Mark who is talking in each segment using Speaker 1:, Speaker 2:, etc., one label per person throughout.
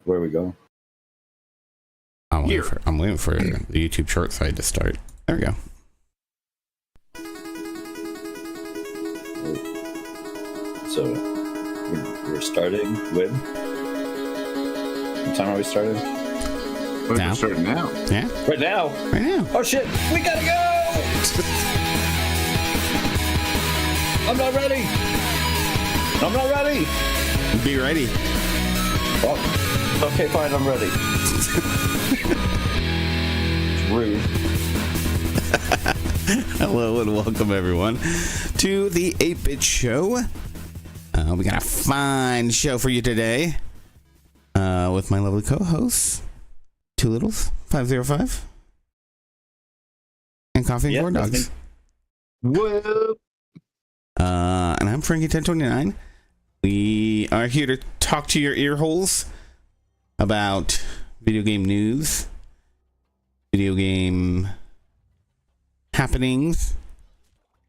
Speaker 1: Where are we going?
Speaker 2: I'm waiting for the YouTube short side to start. There we go.
Speaker 1: So we're starting with. What time are we starting?
Speaker 2: Now.
Speaker 3: We're starting now.
Speaker 2: Yeah.
Speaker 1: Right now.
Speaker 2: Right now.
Speaker 1: Oh shit! We gotta go. I'm not ready. I'm not ready.
Speaker 2: Be ready.
Speaker 1: Oh, okay, fine. I'm ready. Rude.
Speaker 2: Hello and welcome everyone to the 8-Bit Show. We got a fine show for you today with my lovely co-hosts, Two Littles, 505, and Coffee and Corn Dogs.
Speaker 3: Whoop.
Speaker 2: And I'm Frankie 1029. We are here to talk to your ear holes about video game news, video game happenings,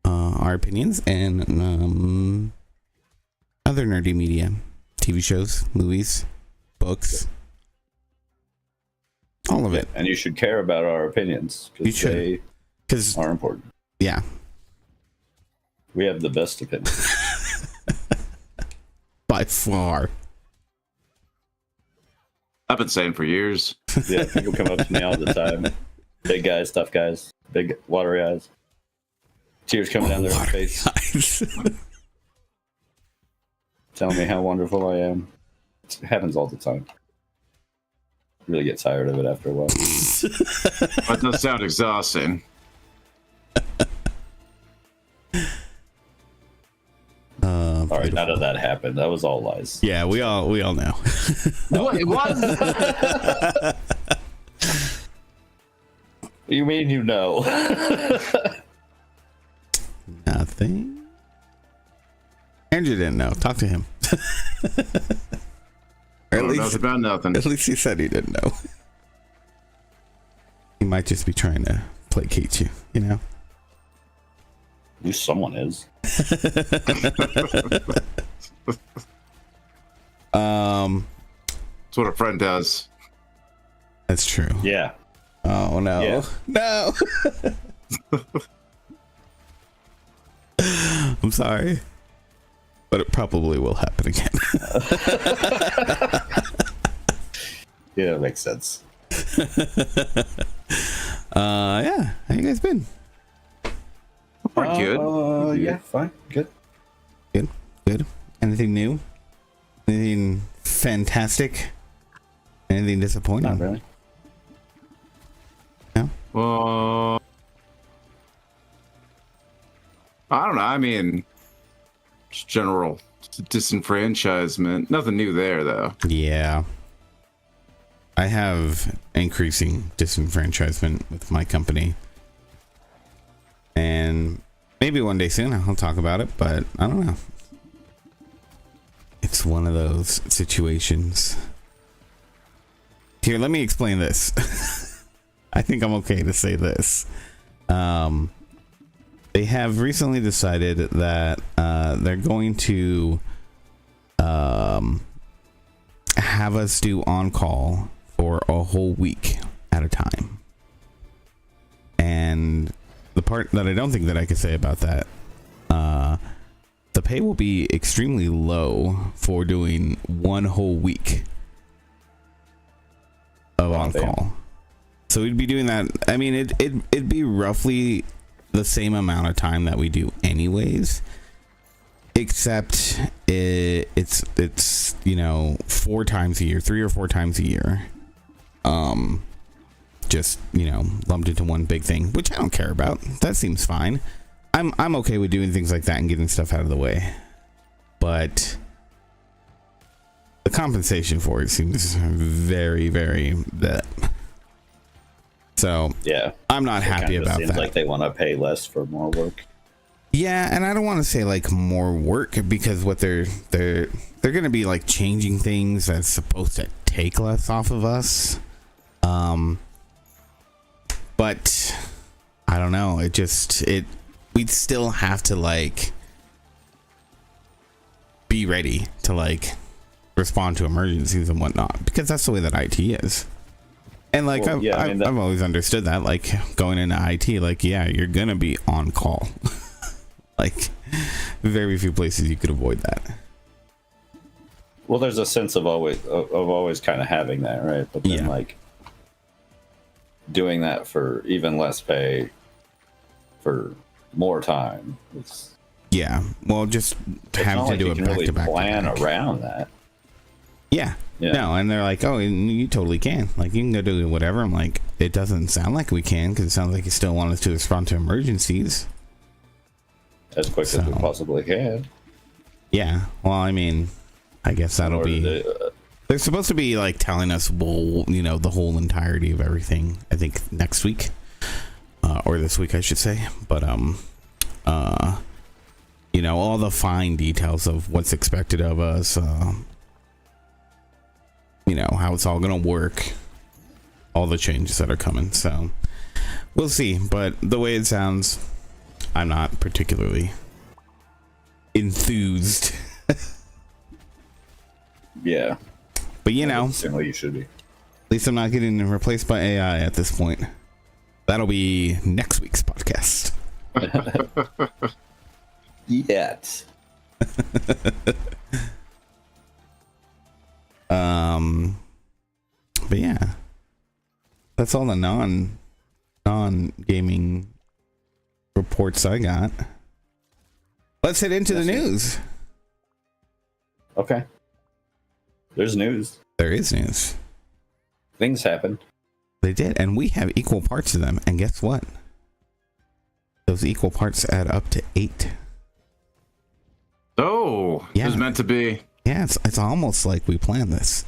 Speaker 2: our opinions, and other nerdy media, TV shows, movies, books, all of it.
Speaker 1: And you should care about our opinions
Speaker 2: You
Speaker 1: because
Speaker 2: should.
Speaker 1: they
Speaker 2: Because,
Speaker 1: are important.
Speaker 2: yeah,
Speaker 1: We have the best opinion.
Speaker 2: by far.
Speaker 3: I've been saying for years.
Speaker 1: Yeah, people come up to me all the time. Big guys, tough guys, big watery eyes, tears coming down their face, telling me how wonderful I am. It happens all the time. Really get tired of it after a while.
Speaker 3: That does sound exhausting.
Speaker 1: All right, none of that happened. That was all lies.
Speaker 2: Yeah, we all know.
Speaker 3: What? It was?
Speaker 1: You mean you know?
Speaker 2: Nothing. Andrew didn't know. Talk to him. Or
Speaker 3: Nothing about nothing.
Speaker 2: at least he said he didn't know. He might just be trying to placate you, you know?
Speaker 1: At least someone is.
Speaker 3: That's what a friend does.
Speaker 2: That's true.
Speaker 1: Yeah.
Speaker 2: Oh no.
Speaker 1: Yeah.
Speaker 2: No. I'm sorry. But it probably will happen again.
Speaker 1: Yeah, it makes sense.
Speaker 2: Yeah. How you guys been?
Speaker 3: Pretty good.
Speaker 1: Yeah, fine. Good.
Speaker 2: Good. Good. Anything new? Anything fantastic? Anything disappointing?
Speaker 1: Not really.
Speaker 3: Well, I don't know. I mean, just general disenfranchisement. Nothing new there, though.
Speaker 2: Yeah. I have increasing disenfranchisement with my company. And maybe one day soon I'll talk about it, but I don't know. It's one of those situations. Here, let me explain this. I think I'm okay to say this. They have recently decided that they're going to have us do on-call for a whole week at a time. And the part that I don't think that I could say about that, the pay will be extremely low for doing one whole week of on-call. So we'd be doing that. I mean, it'd be roughly the same amount of time that we do anyways, except it's you know 4 times a year, 3 or 4 times a year, just, you know, lumped into one big thing, which I don't care about. That seems fine. I'm okay with doing things like that and getting stuff out of the way, but the compensation for it seems very, very that. So
Speaker 1: Yeah.
Speaker 2: I'm not happy about
Speaker 1: seems
Speaker 2: that.
Speaker 1: like they want to pay less for more work.
Speaker 2: Yeah, and I don't want to say like more work, because what they're going to be like changing things that's supposed to take less off of us. But I don't know. We'd still have to like be ready to like respond to emergencies and whatnot, because that's the way that IT is. And like,
Speaker 1: Well, yeah, I mean,
Speaker 2: I've always understood that, like going into IT, like, yeah, you're going to be on call. Like very few places you could avoid that.
Speaker 1: Well, there's a sense of always kind of having that, right? But then like doing that for even less pay for more time.
Speaker 2: Yeah. Well, just having to do it back to back.
Speaker 1: Plan around that.
Speaker 2: Yeah.
Speaker 1: Yeah.
Speaker 2: No, and they're like, oh, you totally can. Like, you can go do whatever. I'm like, it doesn't sound like we can, because it sounds like you still want us to respond to emergencies.
Speaker 1: As quick as we possibly can.
Speaker 2: Yeah. Well, I mean, I guess that'll be... They're supposed to be, like, telling us, well, you know, the whole entirety of everything, I think, next week. Or this week, I should say. But, you know, all the fine details of what's expected of us, you know, how it's all going to work, all the changes that are coming. So we'll see. But the way it sounds, I'm not particularly enthused.
Speaker 1: Yeah.
Speaker 2: But, you know,
Speaker 1: Certainly you should be.
Speaker 2: at least I'm not getting replaced by AI at this point. That'll be next week's podcast.
Speaker 1: Yet.
Speaker 2: But yeah, that's all the non-gaming reports I got. Let's head into the news.
Speaker 1: Okay. There's news.
Speaker 2: There is news.
Speaker 1: Things happened.
Speaker 2: They did, and we have equal parts of them. And guess what? Those equal parts add up to 8.
Speaker 3: Oh,
Speaker 2: Yeah.
Speaker 3: it was meant to be.
Speaker 2: Yeah, it's almost like we planned this.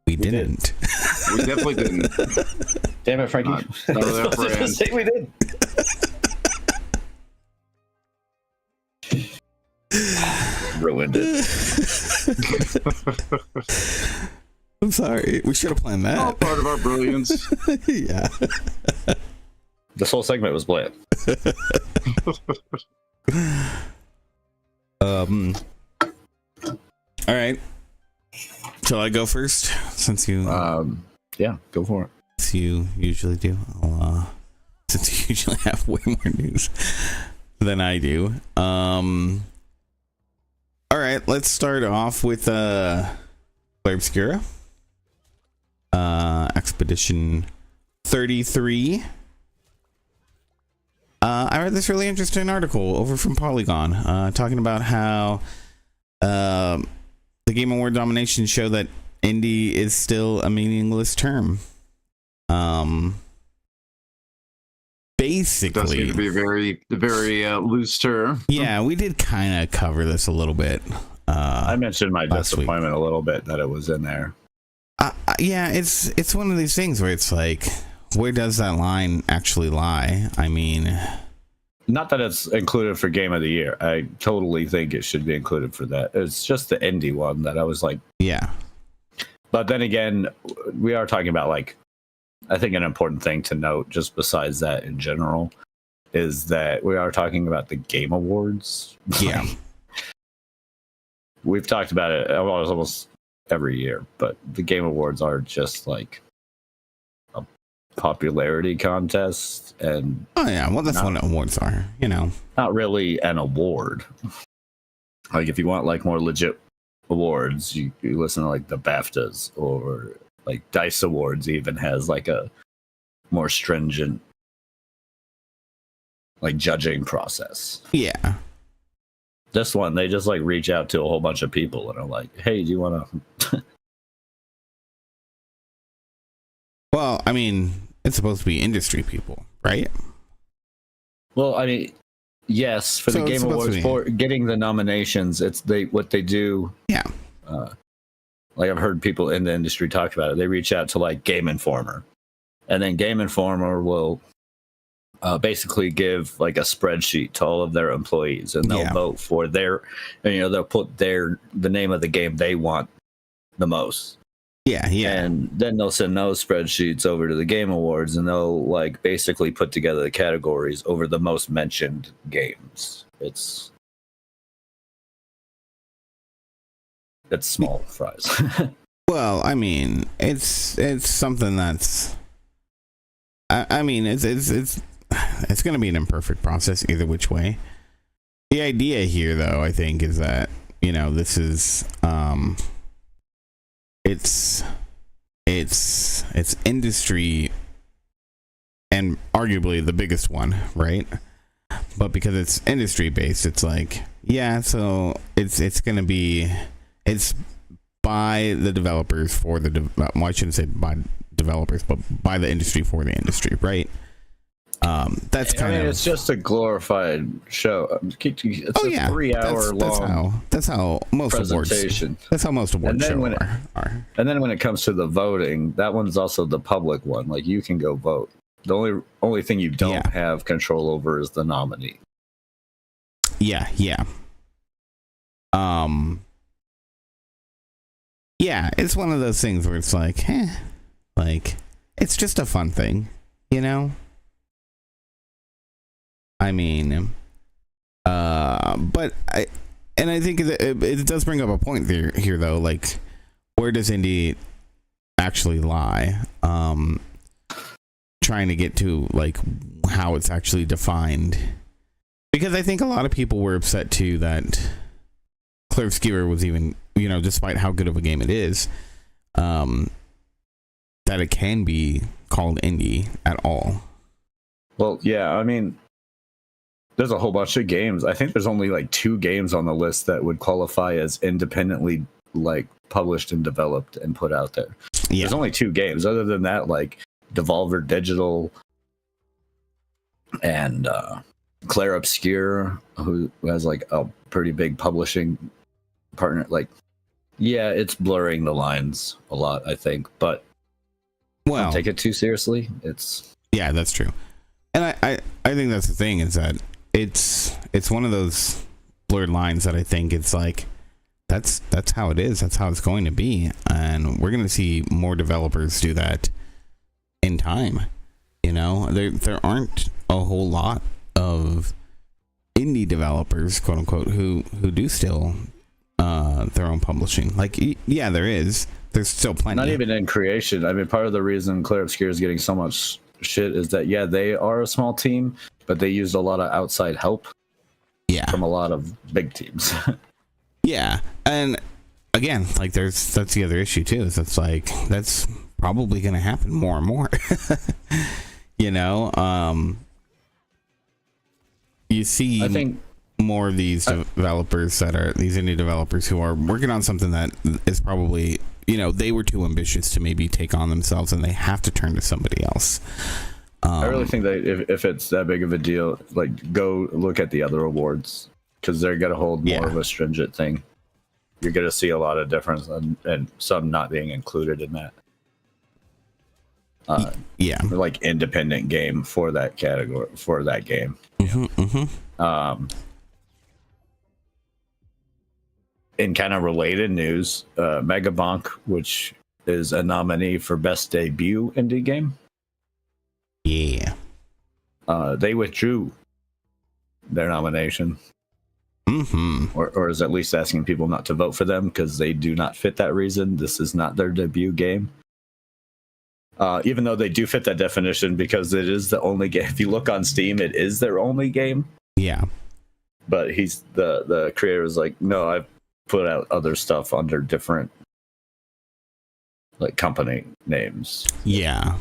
Speaker 2: We didn't.
Speaker 3: We definitely didn't.
Speaker 1: Damn it, Frankie.
Speaker 3: Not that
Speaker 1: I was
Speaker 3: brand.
Speaker 1: say we did. Ruined it.
Speaker 2: I'm sorry. We should have planned that.
Speaker 3: All part of our brilliance.
Speaker 2: Yeah.
Speaker 1: This whole segment was bland.
Speaker 2: All right. Shall I go first? Since you
Speaker 1: Yeah, go for it.
Speaker 2: since you usually do. Since you usually have way more news than I do. All right, let's start off with Claire Obscura. Expedition 33. I read this really interesting article over from Polygon, talking about how the Game Award nominations show that indie is still a meaningless term.
Speaker 3: Does seem
Speaker 2: Basically,
Speaker 3: to be a very loose term.
Speaker 2: yeah, we did kind of cover this a little bit.
Speaker 1: I mentioned my
Speaker 2: last week.
Speaker 1: disappointment a little bit that it was in there.
Speaker 2: Yeah, it's one of these things where it's like, where does that line actually lie? I mean,
Speaker 1: Not that it's included for Game of the Year. I totally think it should be included for that. It's just the indie one that I was like.
Speaker 2: yeah,
Speaker 1: But then again, we are talking about, like, I think an important thing to note, just besides that in general, is that we are talking about the Game Awards.
Speaker 2: yeah.
Speaker 1: We've talked about it almost every year, but the Game Awards are just like a popularity contest and
Speaker 2: Oh yeah, well that's what awards are, you know.
Speaker 1: not really an award. Like, if you want like more legit awards, you listen to like the BAFTAs, or like DICE Awards even has like a more stringent like judging process.
Speaker 2: Yeah.
Speaker 1: This one, they just like reach out to a whole bunch of people and are like, hey, do you want to?
Speaker 2: Well, I mean, it's supposed to be industry people, right?
Speaker 1: Well, I mean, yes, for
Speaker 2: So
Speaker 1: the
Speaker 2: it's
Speaker 1: Game
Speaker 2: supposed to
Speaker 1: Awards,
Speaker 2: be.
Speaker 1: for getting the nominations, it's what they do.
Speaker 2: Yeah.
Speaker 1: Like, I've heard people in the industry talk about it. They reach out to like Game Informer, and then Game Informer will basically give like a spreadsheet to all of their employees, and they'll
Speaker 2: Yeah.
Speaker 1: vote for their, and, they'll put the name of the game they want the most.
Speaker 2: Yeah, yeah.
Speaker 1: And then they'll send those spreadsheets over to the Game Awards, and they'll like basically put together the categories over the most mentioned games. It's it's small fries.
Speaker 2: Well, I mean, it's something that's. I mean, it's going to be an imperfect process either which way. The idea here, though, I think, is that this is it's industry and arguably the biggest one, right? But because it's industry based, it's like, yeah, so it's going to be by the developers for the well, I shouldn't say by developers, but by the industry for the industry, right? That's kind of,
Speaker 1: it's just a glorified show. It's a 3 hour long.
Speaker 2: That's how most awards. That's how most awards shows are.
Speaker 1: And then when it comes to the voting, that one's also the public one. Like, you can go vote. The only thing you don't have control over is the nominee.
Speaker 2: Yeah. Yeah, it's one of those things where it's like, like, it's just a fun thing, I mean, but I think it does bring up a point here though, like, where does indie actually lie? Trying to get to like how it's actually defined, because I think a lot of people were upset too that Clair Obscur was even, despite how good of a game it is, that it can be called indie at all.
Speaker 1: Well, yeah, I mean, there's a whole bunch of games. I think there's only like 2 games on the list that would qualify as independently like published and developed and put out there. Yeah. There's only 2 games. Other than that, like Devolver Digital and Clair Obscur, who has like a pretty big publishing partner. Like, yeah, it's blurring the lines a lot, I think, but don't take it too seriously.
Speaker 2: Yeah, that's true. And I think that's the thing, is that it's one of those blurred lines that I think it's like that's how it is. That's how it's going to be, and we're going to see more developers do that in time. There aren't a whole lot of indie developers, quote unquote, who do still their own publishing. Like, yeah, there is. There's still plenty.
Speaker 1: Not even in creation. I mean, part of the reason Clair Obscur is getting so much shit is that, yeah, they are a small team, but they used a lot of outside help from a lot of big teams.
Speaker 2: Yeah, and again, like, that's the other issue too, is it's like that's probably going to happen more and more. You see, I think, more of these developers that are these indie developers who are working on something that is probably, they were too ambitious to maybe take on themselves, and they have to turn to somebody else.
Speaker 1: I really think that if it's that big of a deal, like, go look at the other awards, because they're going to hold more of a stringent thing. You're going to see a lot of difference, and some not being included in that. Like independent game for that category, for that game. In kind of related news, Megabonk, which is a nominee for best debut indie game, they withdrew their nomination, or is at least asking people not to vote for them because they do not fit that reason. This is not their debut game. Even though they do fit that definition, because it is the only game. If you look on Steam, it is their only game.
Speaker 2: Yeah.
Speaker 1: But the creator was like, no, I've put out other stuff under different like company names.
Speaker 2: Yeah.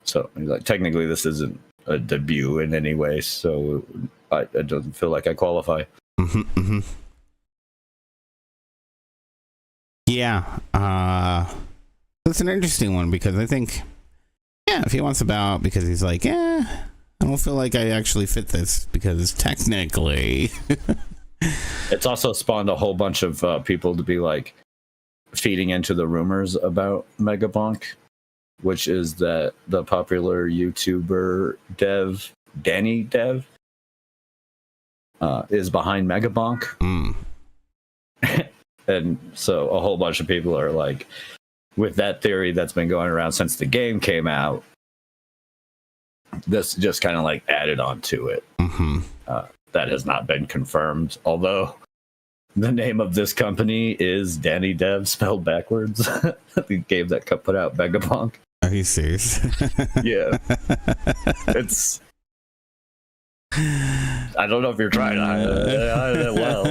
Speaker 1: So he's like, technically this isn't a debut in any way, so I don't feel like I qualify.
Speaker 2: Yeah. That's an interesting one, because I think, if he wants to bow out because he's like, I don't feel like I actually fit this, because technically.
Speaker 1: It's also spawned a whole bunch of people to be like feeding into the rumors about Megabonk, which is that the popular YouTuber Danny Dev, is behind Megabonk. And so a whole bunch of people are like, with that theory that's been going around since the game came out, this just kind of like added on to it. That has not been confirmed, although the name of this company is Danny Dev spelled backwards. The game that got put out, Vegapunk.
Speaker 2: Are you serious?
Speaker 1: Yeah. It's. I don't know if you're trying to hide it well.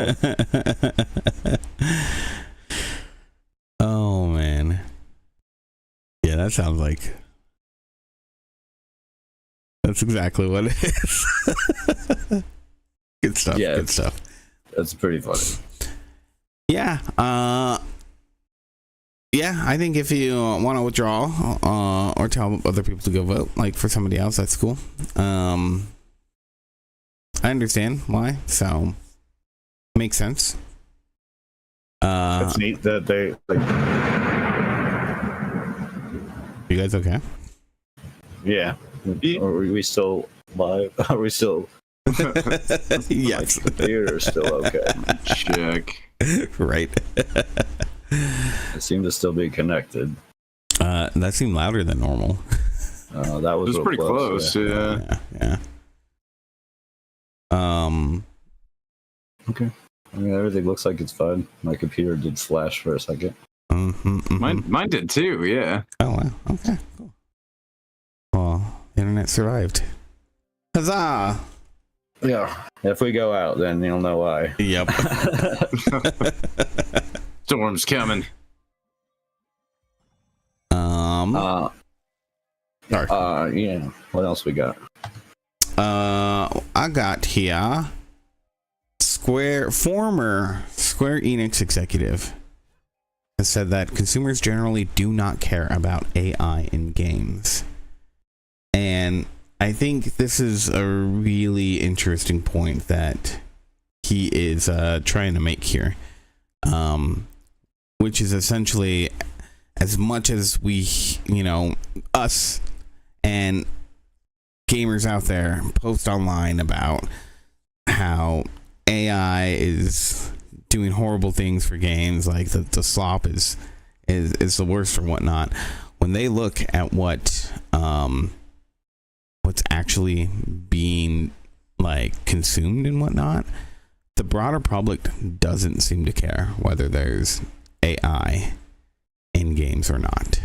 Speaker 2: Oh man. Yeah, that sounds like. That's exactly what it is. Good stuff.
Speaker 1: Yeah,
Speaker 2: Good stuff.
Speaker 1: That's pretty funny.
Speaker 2: Yeah. Yeah, I think if you want to withdraw or tell other people to go vote, like for somebody else, that's cool. I understand why, so makes sense.
Speaker 1: It's neat that they like.
Speaker 2: You guys okay?
Speaker 1: Yeah. Are we still live? Are we still?
Speaker 2: Yes.
Speaker 1: My computer's still okay.
Speaker 3: Check.
Speaker 2: Right.
Speaker 1: I seem to still be connected.
Speaker 2: That seemed louder than normal.
Speaker 1: That was
Speaker 3: It was
Speaker 1: real
Speaker 3: pretty close. Yeah.
Speaker 2: Yeah.
Speaker 1: Okay. I mean, everything looks like it's fine. My computer did flash for a second.
Speaker 3: Mine did too. Yeah.
Speaker 2: Oh wow. Okay. Cool. Well, the internet survived. Huzzah!
Speaker 1: Yeah. If we go out, then you'll know why.
Speaker 2: Yep.
Speaker 3: Storm's coming.
Speaker 2: Sorry.
Speaker 1: Yeah. What else we got?
Speaker 2: I got here. Former Square Enix executive has said that consumers generally do not care about AI in games. And I think this is a really interesting point that he is trying to make here. Which is essentially, as much as we, us and gamers out there post online about how AI is doing horrible things for games, like the slop is the worst or whatnot. When they look at what's actually being like consumed and whatnot, the broader public doesn't seem to care whether there's AI in games or not.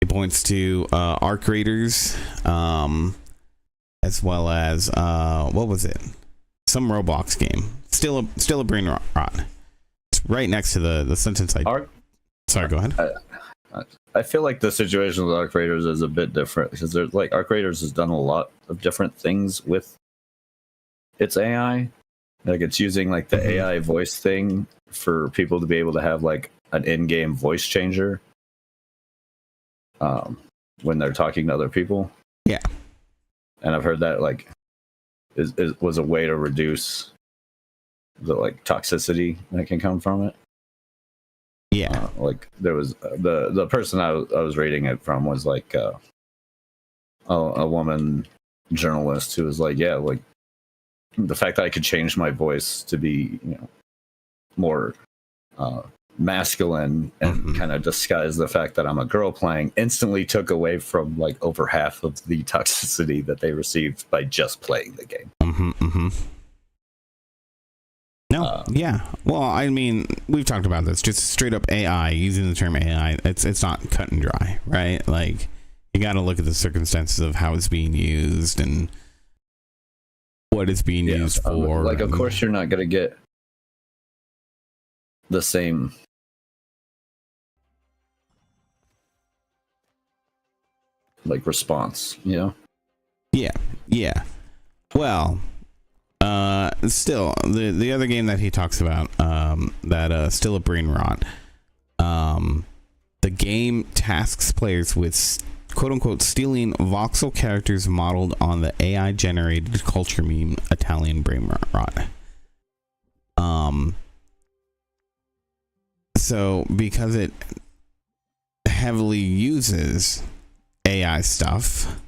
Speaker 2: It points to Arc Raiders, as well as what was it? Some Roblox game. Still a brain rot. It's right next to the sentence I. Sorry, go ahead.
Speaker 1: I feel like the situation with Arc Raiders is a bit different because there's like Arc Raiders has done a lot of different things with its AI. Like it's using like the AI voice thing for people to be able to have like an in-game voice changer when they're talking to other people.
Speaker 2: Yeah.
Speaker 1: And I've heard that like was a way to reduce the like toxicity that can come from it.
Speaker 2: Yeah.
Speaker 1: Like there was the person I was reading it from was like a woman journalist who was like, yeah, like the fact that I could change my voice to be, more masculine and kind of disguise the fact that I'm a girl playing instantly took away from like over half of the toxicity that they received by just playing the game.
Speaker 2: No, yeah. Well, I mean, we've talked about this. Just straight up AI, using the term AI, it's not cut and dry, right? Like, you got to look at the circumstances of how it's being used and what it's being used for.
Speaker 1: Like, of course, you're not going to get the same like response, Yeah.
Speaker 2: Well, still, the other game that he talks about, that still a brain rot. The game tasks players with quote unquote stealing voxel characters modeled on the AI generated culture meme Italian brain rot. So because it heavily uses AI stuff,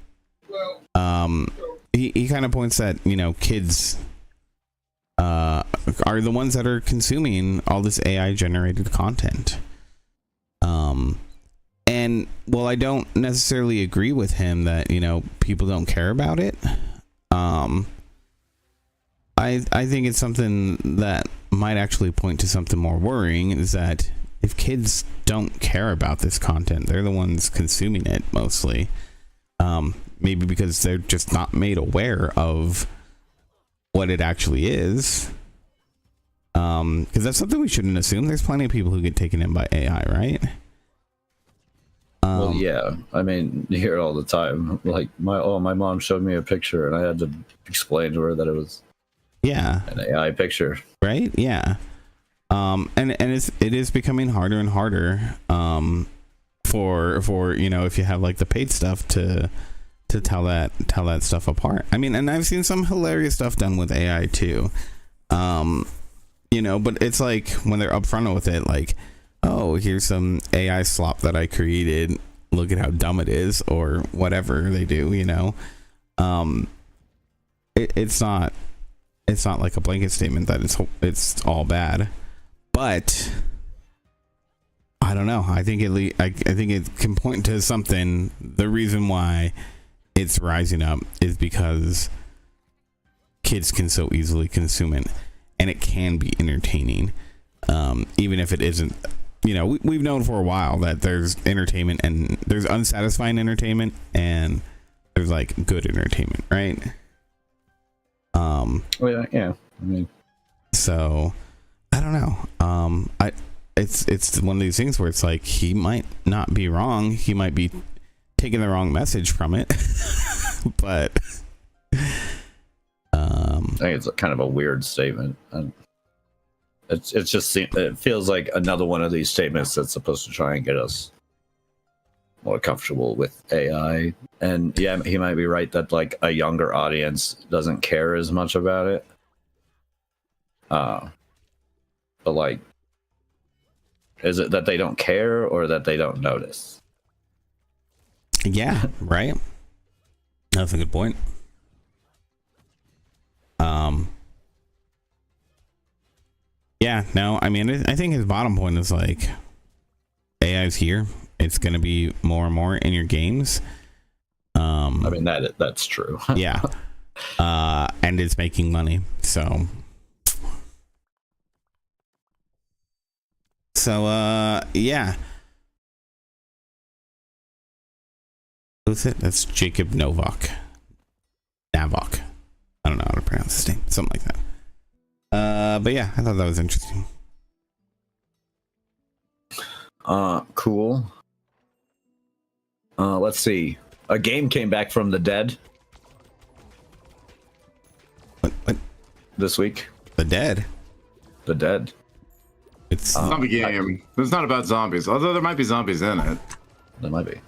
Speaker 2: he kind of points that, kids are the ones that are consuming all this AI generated content. And well, I don't necessarily agree with him that, people don't care about it. I think it's something that might actually point to something more worrying, is that if kids don't care about this content, they're the ones consuming it mostly. Maybe because they're just not made aware of what it actually is. Because that's something we shouldn't assume. There's plenty of people who get taken in by AI, right?
Speaker 1: Well, yeah. I mean, you hear it all the time. Like my mom showed me a picture, and I had to explain to her that it was an AI picture.
Speaker 2: Right? Yeah. And it is becoming harder and harder for if you have like the paid stuff to tell that stuff apart. I mean, and I've seen some hilarious stuff done with AI too. But it's like when they're upfront with it, like, oh, here's some AI slop that I created, look at how dumb it is, or whatever they do, it's not like a blanket statement that it's all bad, but I don't know. I think I think it can point to something. The reason why it's rising up is because kids can so easily consume it, and it can be entertaining, even if it isn't. We've known for a while that there's entertainment, and there's unsatisfying entertainment, and there's like good entertainment, right?
Speaker 1: Yeah. I mean,
Speaker 2: so I don't know. It's one of these things where it's like he might not be wrong. He might be taking the wrong message from it, but
Speaker 1: I think it's kind of a weird statement. It feels like another one of these statements that's supposed to try and get us more comfortable with AI. And yeah, he might be right that like a younger audience doesn't care as much about it. But like, is it that they don't care or that they don't notice?
Speaker 2: Yeah, right. That's a good point. Yeah, no, I mean, I think his bottom point is like, AI's here. It's going to be more and more in your games. I
Speaker 1: mean, that's true.
Speaker 2: Yeah. And it's making money. So, yeah. Who's it? That's Jacob Navok. I don't know how to pronounce his name. Something like that. But yeah, I thought that was interesting.
Speaker 1: Cool. Let's see. A game came back from the dead.
Speaker 2: What?
Speaker 1: This week.
Speaker 2: The Dead?
Speaker 1: The Dead.
Speaker 3: It's a zombie game. It's not about zombies, although there might be zombies in it.
Speaker 1: There might be.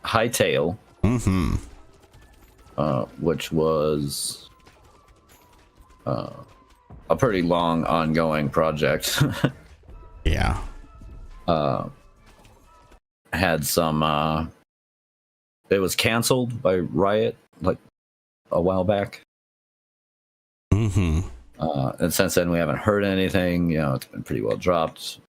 Speaker 1: Hytale.
Speaker 2: Mm-hmm.
Speaker 1: Which was a pretty long ongoing project.
Speaker 2: Yeah.
Speaker 1: Had some it was canceled by Riot like a while back.
Speaker 2: Mm-hmm.
Speaker 1: And since then we haven't heard anything. It's been pretty well dropped.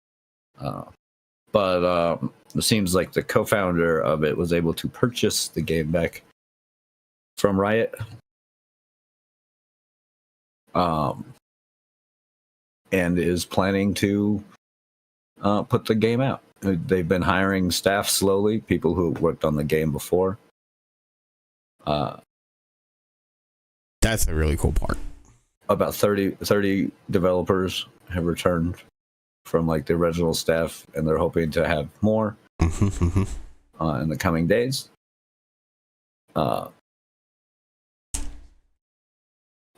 Speaker 1: But it seems like the co-founder of it was able to purchase the game back from Riot. And is planning to put the game out. They've been hiring staff slowly, people who worked on the game before.
Speaker 2: That's a really cool part.
Speaker 1: About 30 developers have returned from like the original staff, and they're hoping to have more in the coming days.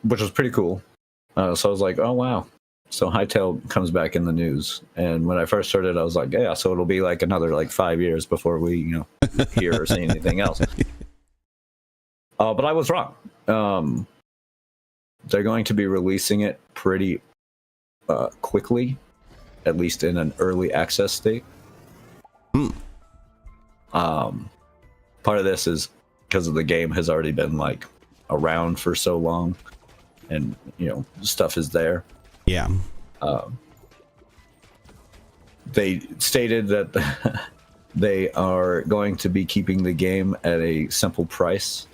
Speaker 1: Which was pretty cool. So I was like, oh wow. So Hytale comes back in the news, and when I first heard it, I was like, yeah. So it'll be like another like 5 years before we, hear or see anything else. But I was wrong. They're going to be releasing it pretty quickly, at least in an early access state. Part of this is because of the game has already been like around for so long, and stuff is there.
Speaker 2: Yeah.
Speaker 1: They stated that they are going to be keeping the game at a simple price,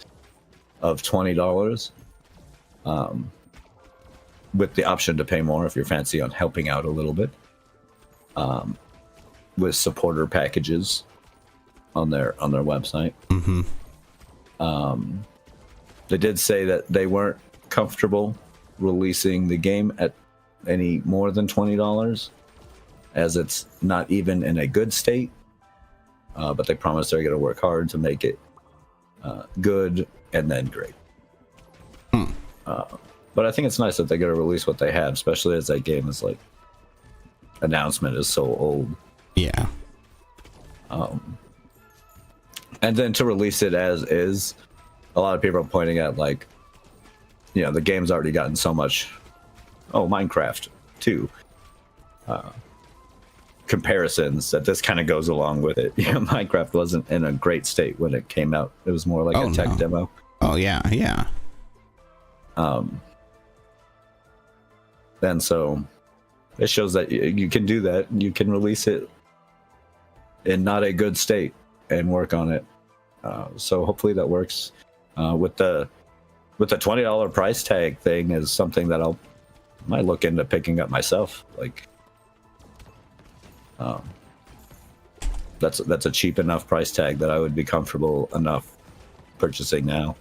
Speaker 1: of $20, with the option to pay more if you're fancy on helping out a little bit, with supporter packages on their website. They did say that they weren't comfortable releasing the game at any more than $20, as it's not even in a good state. But they promised they're going to work hard to make it good and then great. But I think it's nice that they're going to release what they have, especially as that game is like, announcement is so old.
Speaker 2: Yeah.
Speaker 1: And then to release it as is, a lot of people are pointing at, like, you know, the game's already gotten so much. Oh, Minecraft too. Comparisons that this kind of goes along with it. You know, Minecraft wasn't in a great state when it came out. It was more like a tech demo.
Speaker 2: Oh yeah, yeah.
Speaker 1: And so it shows that you can do that. You can release it in not a good state and work on it. So hopefully that works. With the $20 price tag thing is something that might look into picking up myself. Like, that's a cheap enough price tag that I would be comfortable enough purchasing now.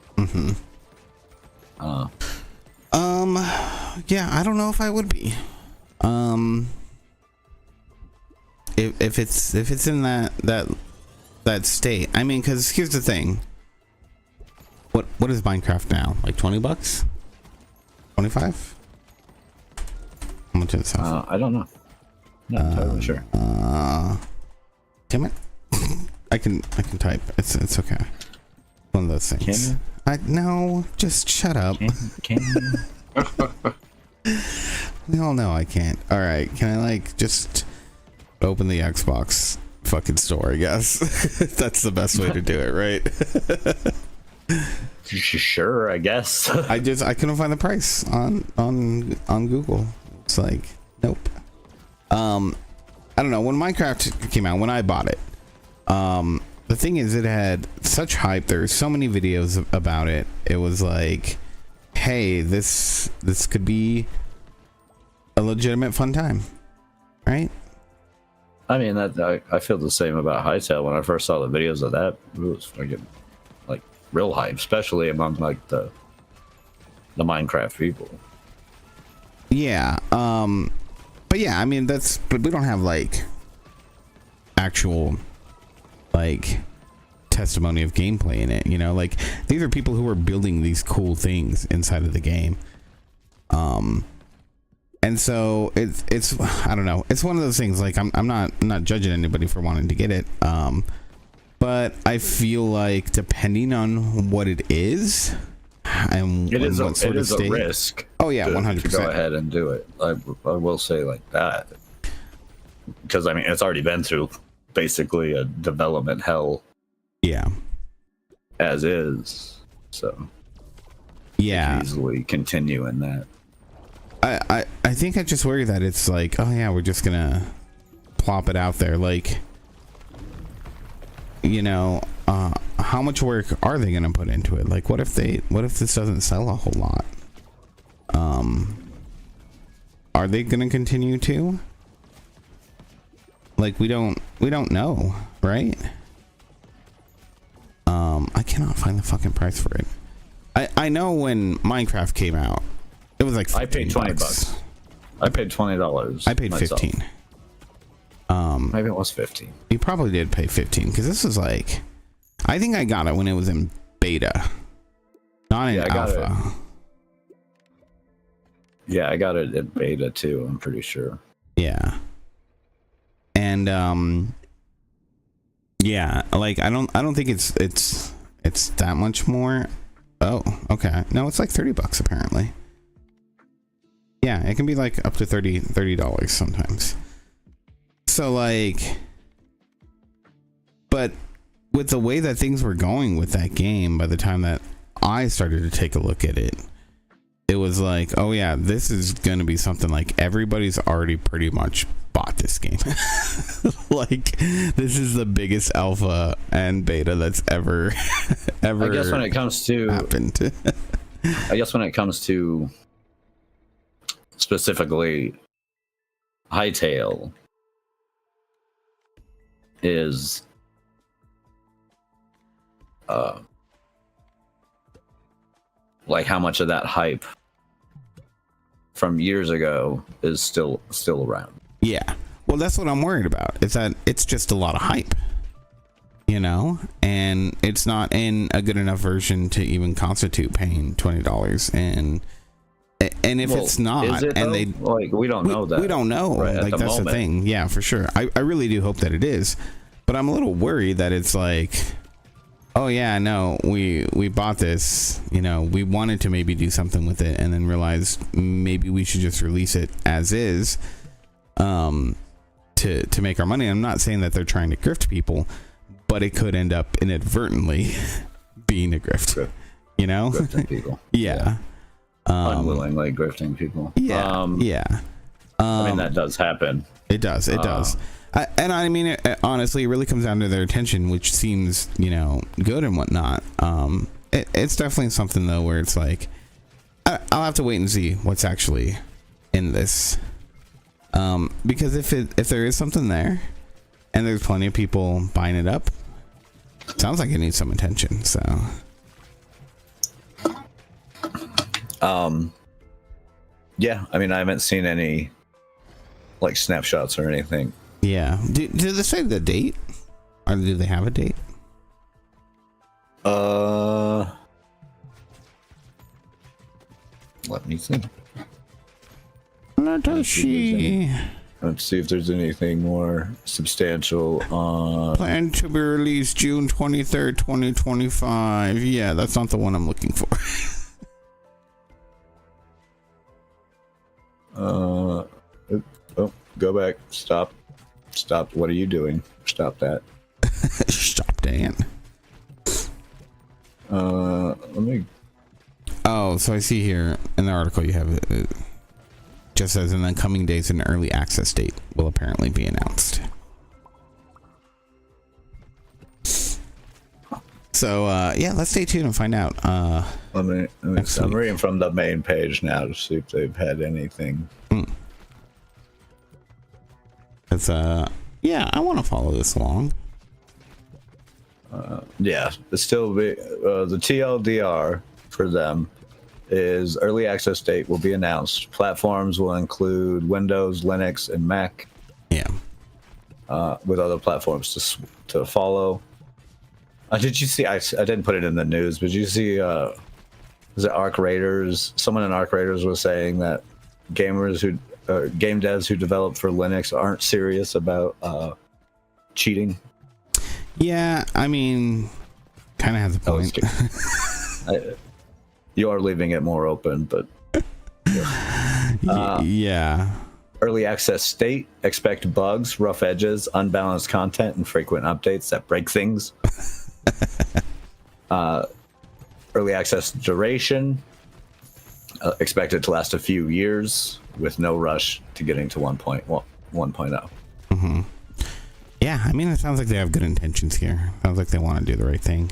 Speaker 2: Yeah, I don't know if I would be. If it's in that state. I mean, because here's the thing. What is Minecraft now? Like $20? 25? How much is this house?
Speaker 1: I don't know. Not totally sure.
Speaker 2: Damn it. I can type. It's okay. One of those things.
Speaker 1: Can you?
Speaker 2: No, just shut up.
Speaker 1: Can you?
Speaker 2: No, I can't. All right, can I like just open the Xbox fucking store? I guess that's the best way to do it, right?
Speaker 1: Sure, I guess.
Speaker 2: I couldn't find the price on Google. It's like, nope. I don't know, when Minecraft came out, when I bought it, the thing is, it had such hype. There's so many videos about it. It was like, hey, this could be a legitimate fun time, right?
Speaker 1: I mean, I feel the same about Hytale. When I first saw the videos of that, it was fucking like real hype, especially among like the Minecraft people.
Speaker 2: Yeah. But yeah, I mean, but we don't have like actual like testimony of gameplay in it, you know, like these are people who are building these cool things inside of the game. And so it's I don't know, it's one of those things, like I'm not judging anybody for wanting to get it, but I feel like depending on what it is and
Speaker 1: it is
Speaker 2: what
Speaker 1: a risk.
Speaker 2: Oh yeah, 100%.
Speaker 1: To go ahead and do it. I will say like that, because I mean it's already been through basically a development hell.
Speaker 2: Yeah.
Speaker 1: As is, so
Speaker 2: yeah,
Speaker 1: easily continue in that.
Speaker 2: I think I just worry that it's like, oh yeah, we're just gonna plop it out there, like, you know, how much work are they gonna put into it? Like, what if this doesn't sell a whole lot? Are they gonna continue to? Like, we don't know, right? I cannot find the fucking price for it. I know when Minecraft came out, it was like
Speaker 1: I paid $20. I paid $20.
Speaker 2: I paid myself. 15.
Speaker 1: Maybe it was 15.
Speaker 2: You probably did pay 15 because this was like, I think I got it when it was in beta, not in alpha.
Speaker 1: Yeah, I got it in beta too, I'm pretty sure.
Speaker 2: Yeah. And yeah, like I don't think it's that much more. Oh, okay. No, it's like $30 apparently. Yeah, it can be like up to $30 sometimes. So like, but with the way that things were going with that game, by the time that I started to take a look at it, it was like, oh yeah, this is going to be something like everybody's already pretty much bought this game. Like, this is the biggest alpha and beta that's ever
Speaker 1: I guess when it comes to
Speaker 2: happened.
Speaker 1: I guess when it comes to specifically Hytale is like how much of that hype from years ago is still around.
Speaker 2: Yeah. Well, that's what I'm worried about. Is that it's just a lot of hype, you know, and it's not in a good enough version to even constitute paying $20. And if
Speaker 1: Well,
Speaker 2: it's not,
Speaker 1: is it,
Speaker 2: and
Speaker 1: though?
Speaker 2: they
Speaker 1: like we don't know that.
Speaker 2: we don't know.
Speaker 1: right at
Speaker 2: Like,
Speaker 1: the
Speaker 2: that's the
Speaker 1: moment.
Speaker 2: thing. Yeah, for sure. I really do hope that it is, but I'm a little worried that it's like, oh yeah, no, we bought this, you know, we wanted to maybe do something with it, and then realized maybe we should just release it as is, to make our money. I'm not saying that they're trying to grift people, but it could end up inadvertently being a grift, you know?
Speaker 1: Grifting people.
Speaker 2: Yeah.
Speaker 1: Unwillingly grifting people.
Speaker 2: Yeah. Yeah.
Speaker 1: I mean, that does happen.
Speaker 2: It does. It does. And I mean, honestly, it really comes down to their attention, which seems, you know, good and whatnot. It's definitely something, though, where it's like, I'll have to wait and see what's actually in this. Because if there is something there and there's plenty of people buying it up, it sounds like it needs some attention. So,
Speaker 1: Yeah, I mean, I haven't seen any like snapshots or anything.
Speaker 2: yeah. Do they say the date? Or do they have a date?
Speaker 1: Let me see.
Speaker 2: Natoshi.
Speaker 1: Let's see if there's anything more substantial on.
Speaker 2: Planned to be released June 23rd, 2025. Yeah, that's not the one I'm looking for.
Speaker 1: Oh, go back. Stop. What are you doing? Stop that.
Speaker 2: Stop, Dan.
Speaker 1: Let me.
Speaker 2: Oh, so I see here in the article you have it just says in the coming days an early access date will apparently be announced. So yeah, let's stay tuned and find out.
Speaker 1: Let me I'm reading from the main page now to see if they've had anything.
Speaker 2: It's yeah, I want to follow this along.
Speaker 1: Yeah, it's still be the TLDR for them is early access date will be announced. Platforms will include Windows, Linux, and Mac.
Speaker 2: Yeah.
Speaker 1: With other platforms to follow. Did you see? I didn't put it in the news, but did you see? Was it Arc Raiders? Someone in Arc Raiders was saying that game devs who develop for Linux aren't serious about cheating.
Speaker 2: Yeah, I mean, kind of has a point.
Speaker 1: You are leaving it more open, but
Speaker 2: yeah.
Speaker 1: Early access state, expect bugs, rough edges, unbalanced content, and frequent updates that break things. Early access duration, expected to last a few years with no rush to getting to 1.0.
Speaker 2: Mm-hmm. Yeah, I mean, it sounds like they have good intentions here. Sounds like they want to do the right thing.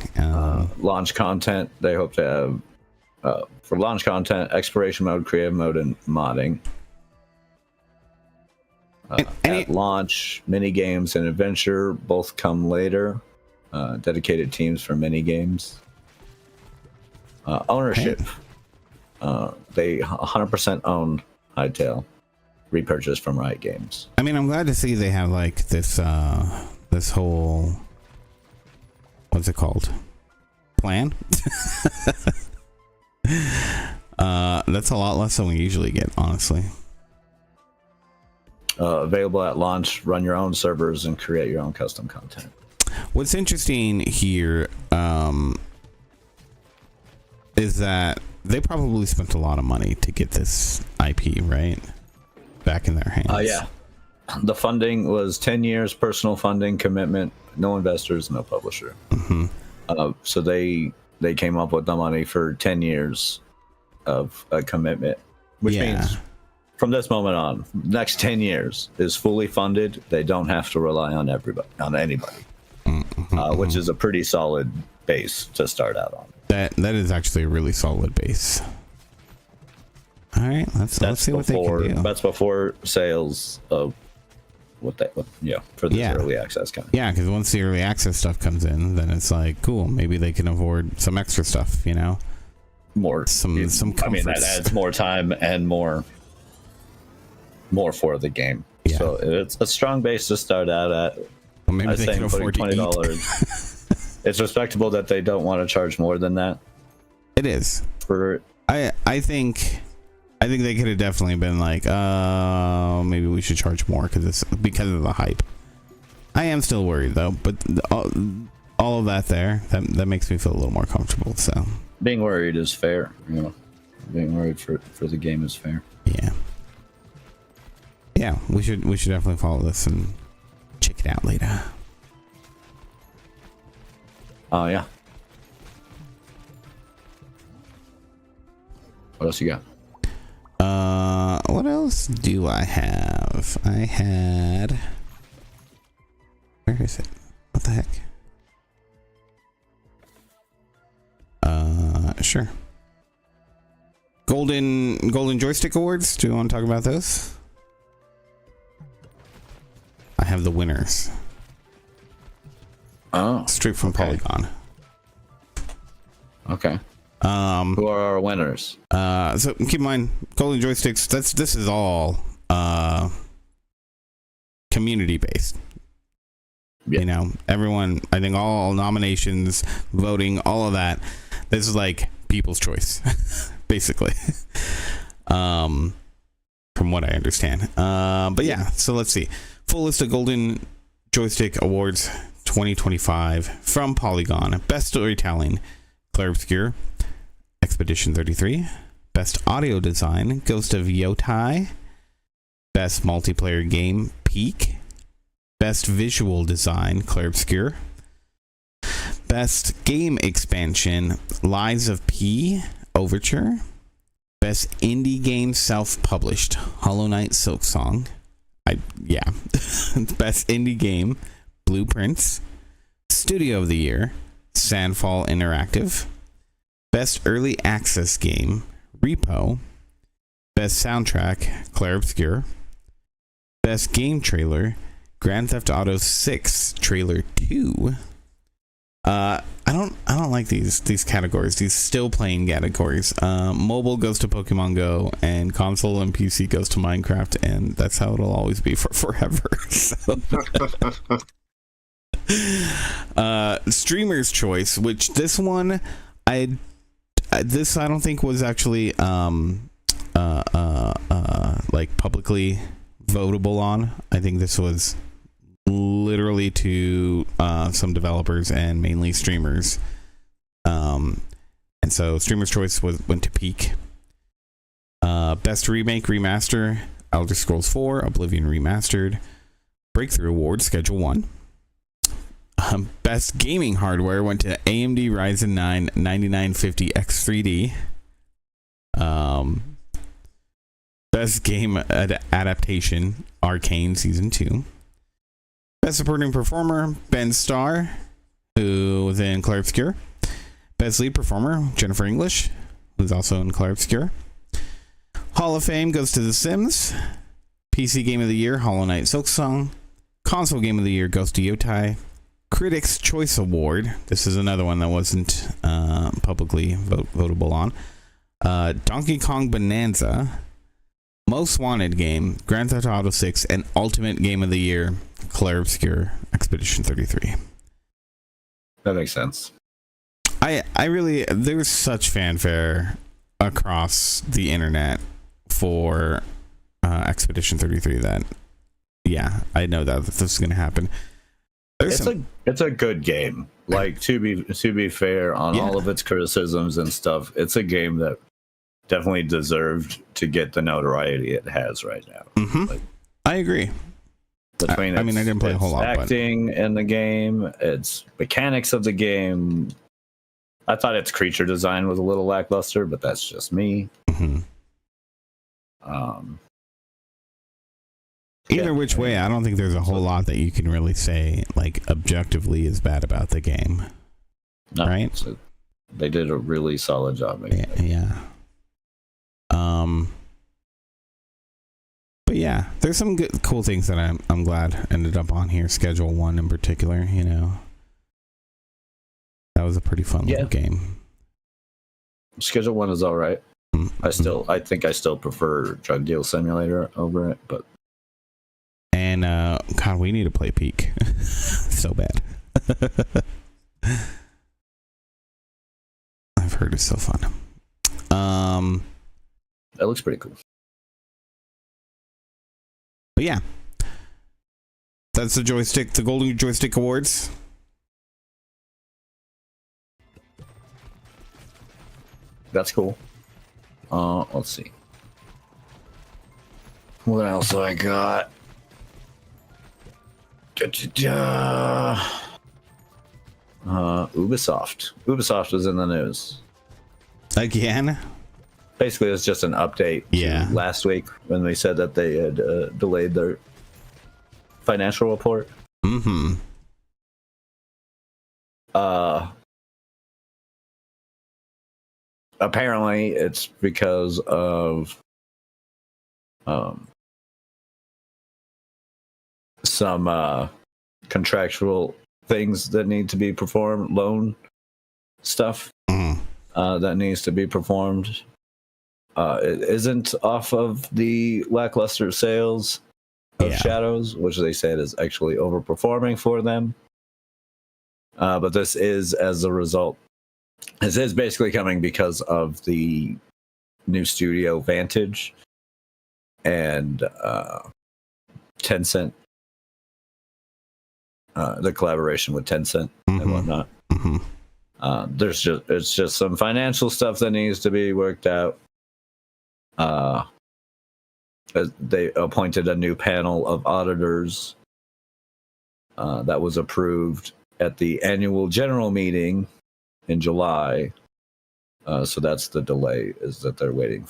Speaker 1: Launch content, they hope to have for launch content, exploration mode, creative mode, and modding. At launch, mini games and adventure both come later. Dedicated teams for mini games. Ownership. They 100% own Hytale. Repurchased from Riot Games.
Speaker 2: I mean, I'm glad to see they have like this this whole, what's it called, plan. That's a lot less than we usually get, honestly.
Speaker 1: Available at launch. Run your own servers and create your own custom content.
Speaker 2: What's interesting here is that they probably spent a lot of money to get this IP, right? Back in their hands.
Speaker 1: Yeah. The funding was 10 years, personal funding commitment, no investors, no publisher. Mm-hmm. So they came up with the money for 10 years of a commitment, which means from this moment on, next 10 years is fully funded. They don't have to rely on anybody, which is a pretty solid base to start out on.
Speaker 2: That is actually a really solid base. All right, let's see what they can do.
Speaker 1: That's before sales of for this early access kind of.
Speaker 2: Yeah, because once the early access stuff comes in, then it's like, cool, maybe they can afford some extra stuff, you know? Some comforts.
Speaker 1: I mean, that adds more time and more for the game.
Speaker 2: Yeah.
Speaker 1: So it's a strong base to start out at.
Speaker 2: Well, maybe they can afford to
Speaker 1: $20. It's respectable that they don't want to charge more than that.
Speaker 2: It is. I think they could have definitely been like, maybe we should charge more because of the hype. I am still worried though, but all of that makes me feel a little more comfortable. So
Speaker 1: being worried is fair, you know. Being worried for the game is fair.
Speaker 2: Yeah, we should definitely follow this and check it out later.
Speaker 1: Oh yeah. What else you got?
Speaker 2: What else do I have? I had. Where is it? What the heck? Sure. Golden Joystick Awards. Do you want to talk about those? I have the winners.
Speaker 1: Oh,
Speaker 2: straight from Polygon.
Speaker 1: Okay. Who are our winners?
Speaker 2: So keep in mind, Golden Joysticks. This is all community based.
Speaker 1: Yeah.
Speaker 2: You know, everyone. I think all nominations, voting, all of that. This is like people's choice, basically. From what I understand. But yeah. So let's see. Full list of Golden Joystick Awards 2025 from Polygon. Best storytelling, Clair Obscur, Expedition 33. Best audio design, Ghost of Yotai. Best multiplayer game, Peak. Best visual design, Clair Obscur. Best game expansion, Lies of P, Overture. Best indie game self-published, Hollow Knight Silksong. Best indie game, Blueprints. Studio of the Year, Sandfall Interactive. Best early access game, Repo. Best soundtrack, Clair Obscur. Best game trailer, Grand Theft Auto 6 Trailer 2. I don't like these categories, these still playing categories. Mobile goes to Pokemon Go, and console and PC goes to Minecraft, and that's how it'll always be for forever. So. Streamer's choice, which this one I don't think was actually like publicly votable on. I think this was literally to some developers and mainly streamers, and so streamer's choice went to Peak. Best remake remaster, Elder Scrolls 4 Oblivion Remastered. Breakthrough Award, Schedule 1. Best gaming hardware went to AMD Ryzen 9 9950X3D. Best game adaptation, Arcane Season 2. Best supporting performer, Ben Starr, who was in Clair Obscur. Best lead performer, Jennifer English, who's also in Clair Obscur. Hall of Fame goes to The Sims. PC Game of the Year, Hollow Knight Silksong. Console Game of the Year goes to Yotai. Critics' Choice Award. This is another one that wasn't publicly votable on. Donkey Kong Bonanza. Most Wanted Game, Grand Theft Auto 6, and Ultimate Game of the Year, Clair Obscur, Expedition 33.
Speaker 1: That makes sense.
Speaker 2: I really, there's such fanfare across the internet for Expedition 33 that, yeah, I know that this is going to happen.
Speaker 1: It's a good game. Like, to be fair on all of its criticisms and stuff, it's a game that definitely deserved to get the notoriety it has right now.
Speaker 2: Mm-hmm. Like, I agree.
Speaker 1: Between
Speaker 2: I didn't play a whole lot.
Speaker 1: Acting in the game, its mechanics of the game. I thought its creature design was a little lackluster, but that's just me.
Speaker 2: Mm-hmm. Either which way, I don't think there's a whole lot that you can really say like objectively is bad about the game.
Speaker 1: No,
Speaker 2: right?
Speaker 1: So they did a really solid job making it.
Speaker 2: Yeah. But yeah, there's some good, cool things that I'm glad ended up on here. Schedule 1 in particular, you know, that was a pretty fun little game.
Speaker 1: Schedule 1 is all right. I think I still prefer Drug Deal Simulator over it, but.
Speaker 2: And God, we need to play Peak so bad. I've heard it's so fun.
Speaker 1: That looks pretty cool.
Speaker 2: But yeah, that's the Golden Joystick Awards.
Speaker 1: That's cool. Let's see. What else do I got? Ubisoft. Ubisoft was in the news.
Speaker 2: Again?
Speaker 1: Basically, it's just an update to last week when they said that they had delayed their financial report.
Speaker 2: Mm-hmm.
Speaker 1: Apparently, it's because of some contractual things that need to be performed, loan stuff that needs to be performed. It isn't off of the lackluster sales of Shadows, which they said is actually overperforming for them. But this is as a result. This is basically coming because of the new studio Vantage and Tencent, the collaboration with Tencent and whatnot. It's just some financial stuff that needs to be worked out. They appointed a new panel of auditors that was approved at the annual general meeting in July. So that's the delay, is that they're waiting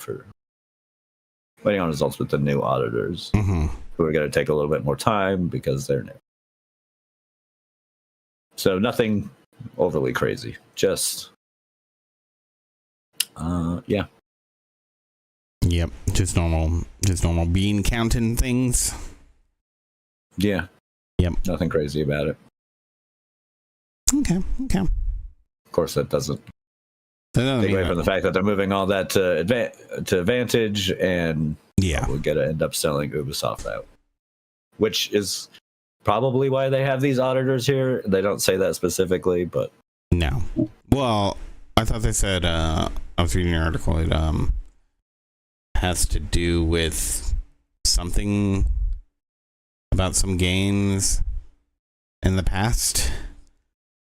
Speaker 1: on results with the new auditors who are going to take a little bit more time because they're new. So nothing overly crazy, just yeah.
Speaker 2: Yep, just normal bean counting things.
Speaker 1: Yeah.
Speaker 2: Yep.
Speaker 1: Nothing crazy about it.
Speaker 2: Okay.
Speaker 1: Of course, that doesn't take away from the fact that they're moving all that to Vantage, and we're gonna end up selling Ubisoft out, which is probably why they have these auditors here. They don't say that specifically, but
Speaker 2: no. Well, I thought they said I was reading an article. It has to do with something about some games in the past,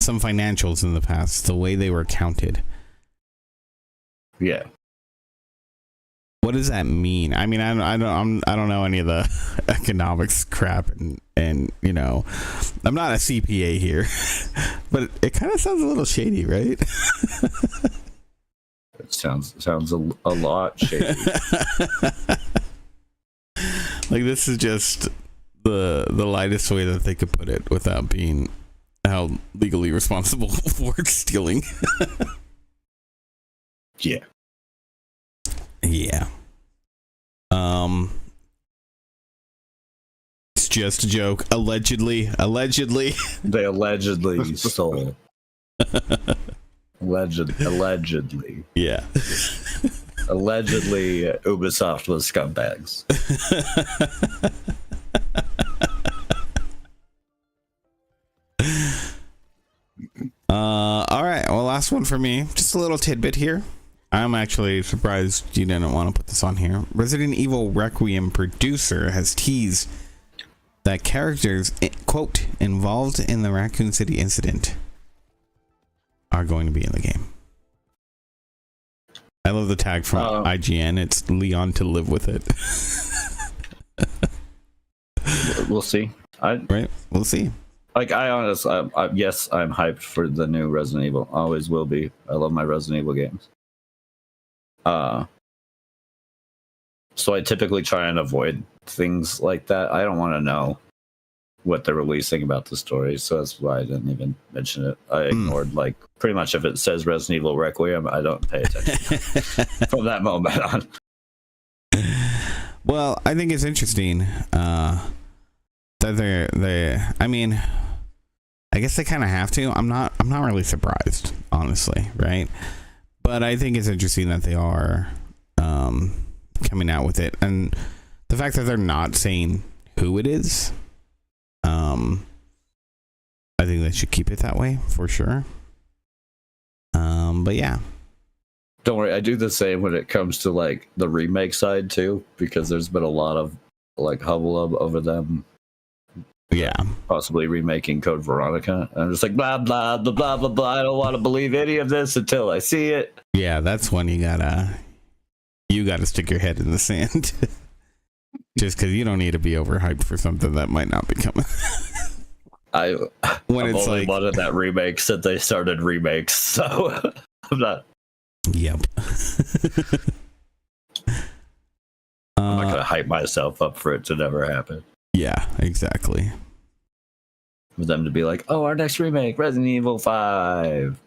Speaker 2: some financials in the past, the way they were counted.
Speaker 1: Yeah.
Speaker 2: What does that mean? I mean, I don't know any of the economics crap, and you know, I'm not a CPA here, but it kind of sounds a little shady, right?
Speaker 1: It sounds a lot shady.
Speaker 2: Like, this is just the lightest way that they could put it without being held legally responsible for stealing.
Speaker 1: Yeah.
Speaker 2: It's just a joke. Allegedly.
Speaker 1: They allegedly stole. Allegedly.
Speaker 2: Yeah.
Speaker 1: Allegedly, Ubisoft was scumbags.
Speaker 2: All right. Well, last one for me. Just a little tidbit here. I'm actually surprised you didn't want to put this on here. Resident Evil Requiem producer has teased that characters, quote, involved in the Raccoon City incident are going to be in the game. I love the tag from IGN. It's Leon to live with it.
Speaker 1: We'll see.
Speaker 2: Right? We'll see.
Speaker 1: Like, yes, I'm hyped for the new Resident Evil. Always will be. I love my Resident Evil games. So I typically try and avoid things like that. I don't want to know what they're releasing about the story, so that's why I didn't even mention it. I ignored like pretty much if it says Resident Evil Requiem, I don't pay attention from that moment on.
Speaker 2: Well, I think it's interesting that they. I mean, I guess they kind of have to. I'm not really surprised, honestly, right? But I think it's interesting that they are coming out with it, and the fact that they're not saying who it is. I think they should keep it that way for sure. But yeah.
Speaker 1: Don't worry, I do the same when it comes to like the remake side too, because there's been a lot of like hubbub over them.
Speaker 2: Yeah.
Speaker 1: Possibly remaking Code Veronica. And I'm just like blah blah blah blah blah blah. I don't want to believe any of this until I see it.
Speaker 2: Yeah, that's when you gotta stick your head in the sand. Just because you don't need to be overhyped for something that might not be coming.
Speaker 1: I've only
Speaker 2: like
Speaker 1: wanted that remake since they started remakes, so I'm not.
Speaker 2: Yep.
Speaker 1: I'm not gonna hype myself up for it to never happen.
Speaker 2: Yeah, exactly.
Speaker 1: For them to be like, "Oh, our next remake, Resident Evil 5,"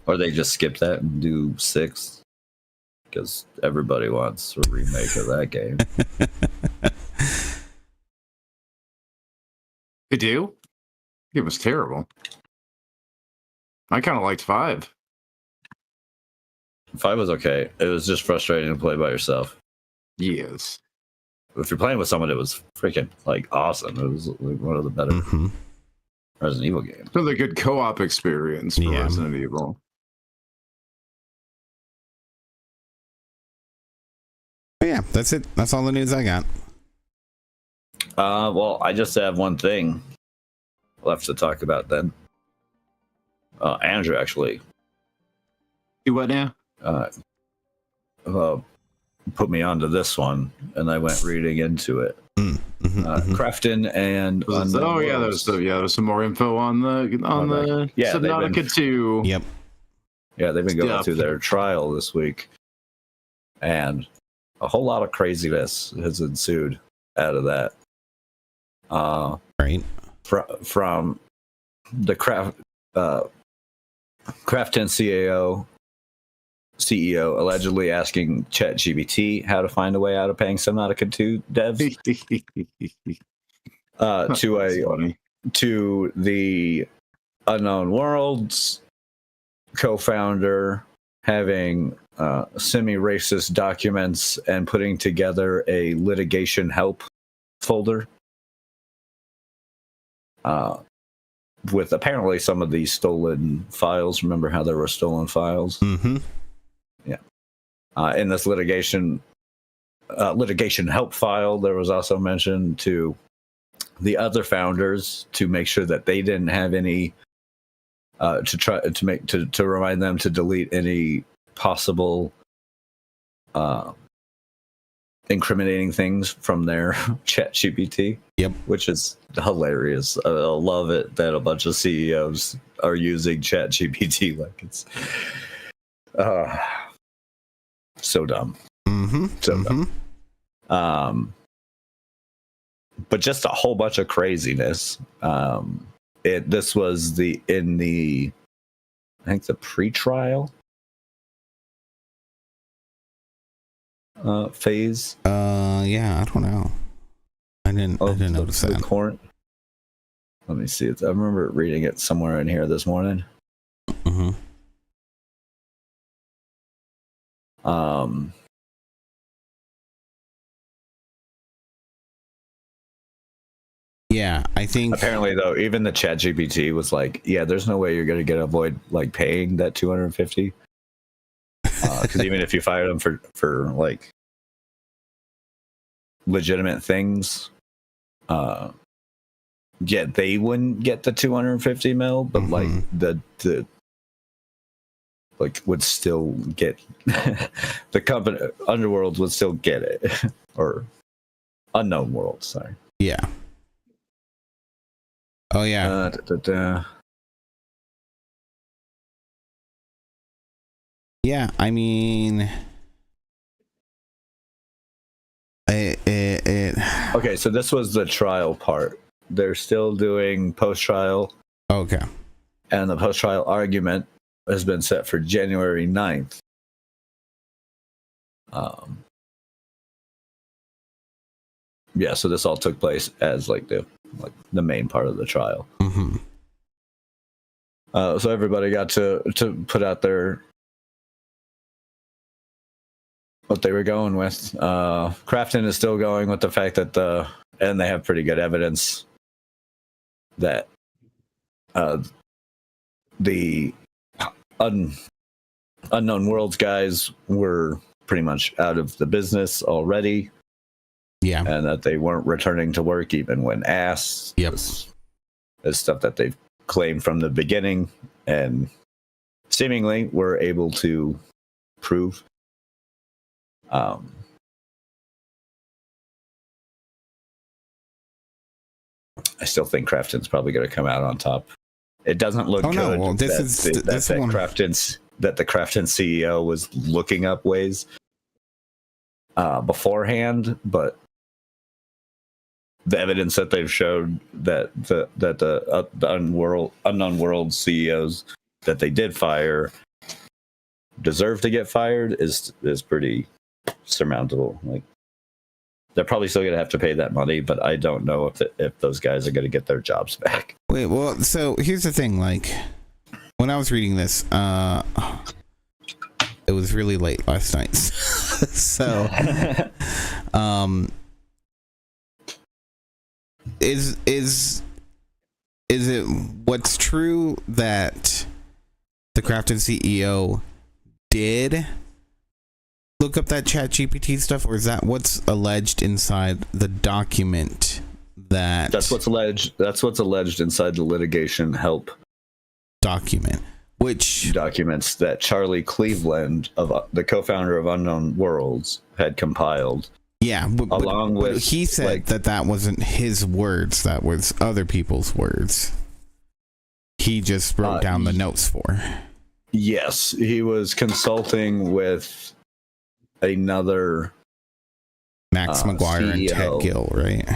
Speaker 1: or they just skip that and do 6 because everybody wants a remake of that game.
Speaker 3: They do? It was terrible. I kind of liked 5.
Speaker 1: 5 was okay. It was just frustrating to play by yourself.
Speaker 3: Yes.
Speaker 1: If you're playing with someone, it was freaking like awesome. It was like one of the better Resident Evil games.
Speaker 3: Really good co-op experience for Resident Evil.
Speaker 2: But yeah, that's it. That's all the news I got.
Speaker 1: Well, I just have one thing left to talk about then. Andrew actually.
Speaker 3: Do what now?
Speaker 1: Put me onto this one, and I went reading into it. Crafton and
Speaker 3: there's some more info on the Subnautica 2.
Speaker 2: Yep.
Speaker 1: Yeah, they've been going through their trial this week, and a whole lot of craziness has ensued out of that.
Speaker 2: Right.
Speaker 1: From the Crafton CEO allegedly asking ChatGPT how to find a way out of paying Subnautica 2 devs. To the Unknown Worlds co-founder having semi-racist documents and putting together a litigation help folder with apparently some of these stolen files. Remember how there were stolen files? Yeah. In this litigation help file, there was also mention to the other founders to make sure that they didn't have any to remind them to delete any possible incriminating things from their ChatGPT. Yep, which is hilarious. I love it that a bunch of CEOs are using ChatGPT like it's so dumb. Dumb. But just a whole bunch of craziness. This was I think the pre-trial phase.
Speaker 2: Yeah, I don't know. I didn't notice that.
Speaker 1: Court. Let me see. I remember reading it somewhere in here this morning.
Speaker 2: Yeah, I think
Speaker 1: apparently though, even the ChatGPT was like, "Yeah, there's no way you're gonna avoid like paying that $250." Because even if you fired them for like legitimate things, they wouldn't get the 250 mil, but like the like would still get the company Underworld would still get it or Unknown World. Sorry.
Speaker 2: Yeah. Oh yeah. Yeah, I mean,
Speaker 1: Okay, so this was the trial part. They're still doing post-trial,
Speaker 2: Okay.
Speaker 1: and the post-trial argument has been set for January 9th. Yeah, so this all took place as like the main part of the trial.
Speaker 2: Mm-hmm.
Speaker 1: So everybody got to put out their what they were going with. Crafton is still going with the fact that and they have pretty good evidence that the Unknown Worlds guys were pretty much out of the business already.
Speaker 2: Yeah.
Speaker 1: And that they weren't returning to work even when asked.
Speaker 2: Yep.
Speaker 1: Is stuff that they've claimed from the beginning and seemingly were able to prove. I still think Crafton's probably going to come out on top. It doesn't look good.
Speaker 2: No. Well, this
Speaker 1: that
Speaker 2: is
Speaker 1: the
Speaker 2: one.
Speaker 1: Crafton CEO was looking up ways beforehand, but the evidence that they've showed that the Unknown World CEOs that they did fire deserve to get fired is pretty surmountable. Like, they're probably still going to have to pay that money, but I don't know if those guys are going to get their jobs back.
Speaker 2: Wait, well, so here's the thing. Like, when I was reading this, it was really late last night. So, is it what's true that the Crafton CEO did look up that ChatGPT stuff, or is that what's alleged inside the document? That's
Speaker 1: what's alleged. That's what's alleged inside the litigation help
Speaker 2: document, which
Speaker 1: documents that Charlie Cleveland, of the co-founder of Unknown Worlds, had compiled.
Speaker 2: Yeah,
Speaker 1: along with
Speaker 2: he said that wasn't his words; that was other people's words. He just wrote down the notes for.
Speaker 1: Yes, he was consulting with another
Speaker 2: Max McGuire and Ted Gill, right?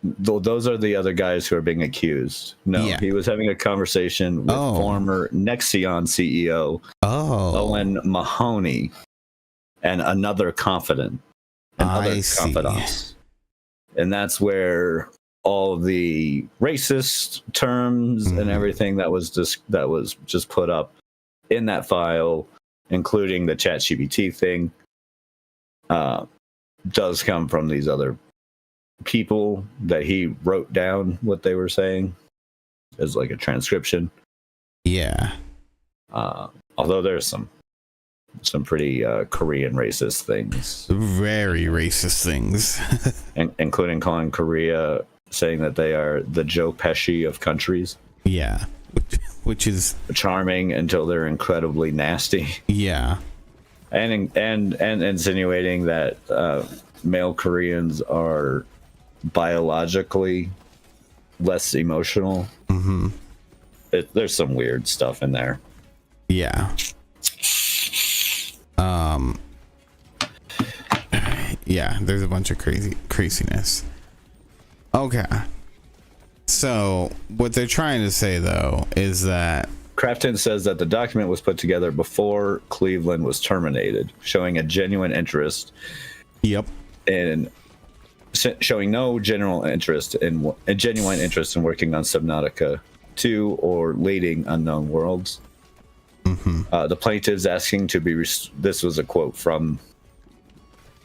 Speaker 1: Those are the other guys who are being accused. No, yeah. He was having a conversation with former Nexion CEO Owen Mahoney and another confidant and other confidants. And that's where all the racist terms and everything that was just put up in that file, including the ChatGPT thing, does come from these other people that he wrote down what they were saying as like a transcription.
Speaker 2: Yeah.
Speaker 1: Although there's some pretty Korean racist things.
Speaker 2: Very racist things.
Speaker 1: Including calling Korea, saying that they are the Joe Pesci of countries.
Speaker 2: Yeah. Which is
Speaker 1: charming until they're incredibly nasty.
Speaker 2: Yeah.
Speaker 1: And insinuating that male Koreans are biologically less emotional.
Speaker 2: Mm-hmm.
Speaker 1: There's some weird stuff in there.
Speaker 2: Yeah. Yeah, there's a bunch of craziness. Okay. So what they're trying to say though is that
Speaker 1: Crafton says that the document was put together before Cleveland was terminated, showing a genuine interest.
Speaker 2: Yep.
Speaker 1: And showing no genuine interest in working on Subnautica 2 or leading Unknown Worlds.
Speaker 2: Mm-hmm.
Speaker 1: The plaintiffs asking to be. This was a quote from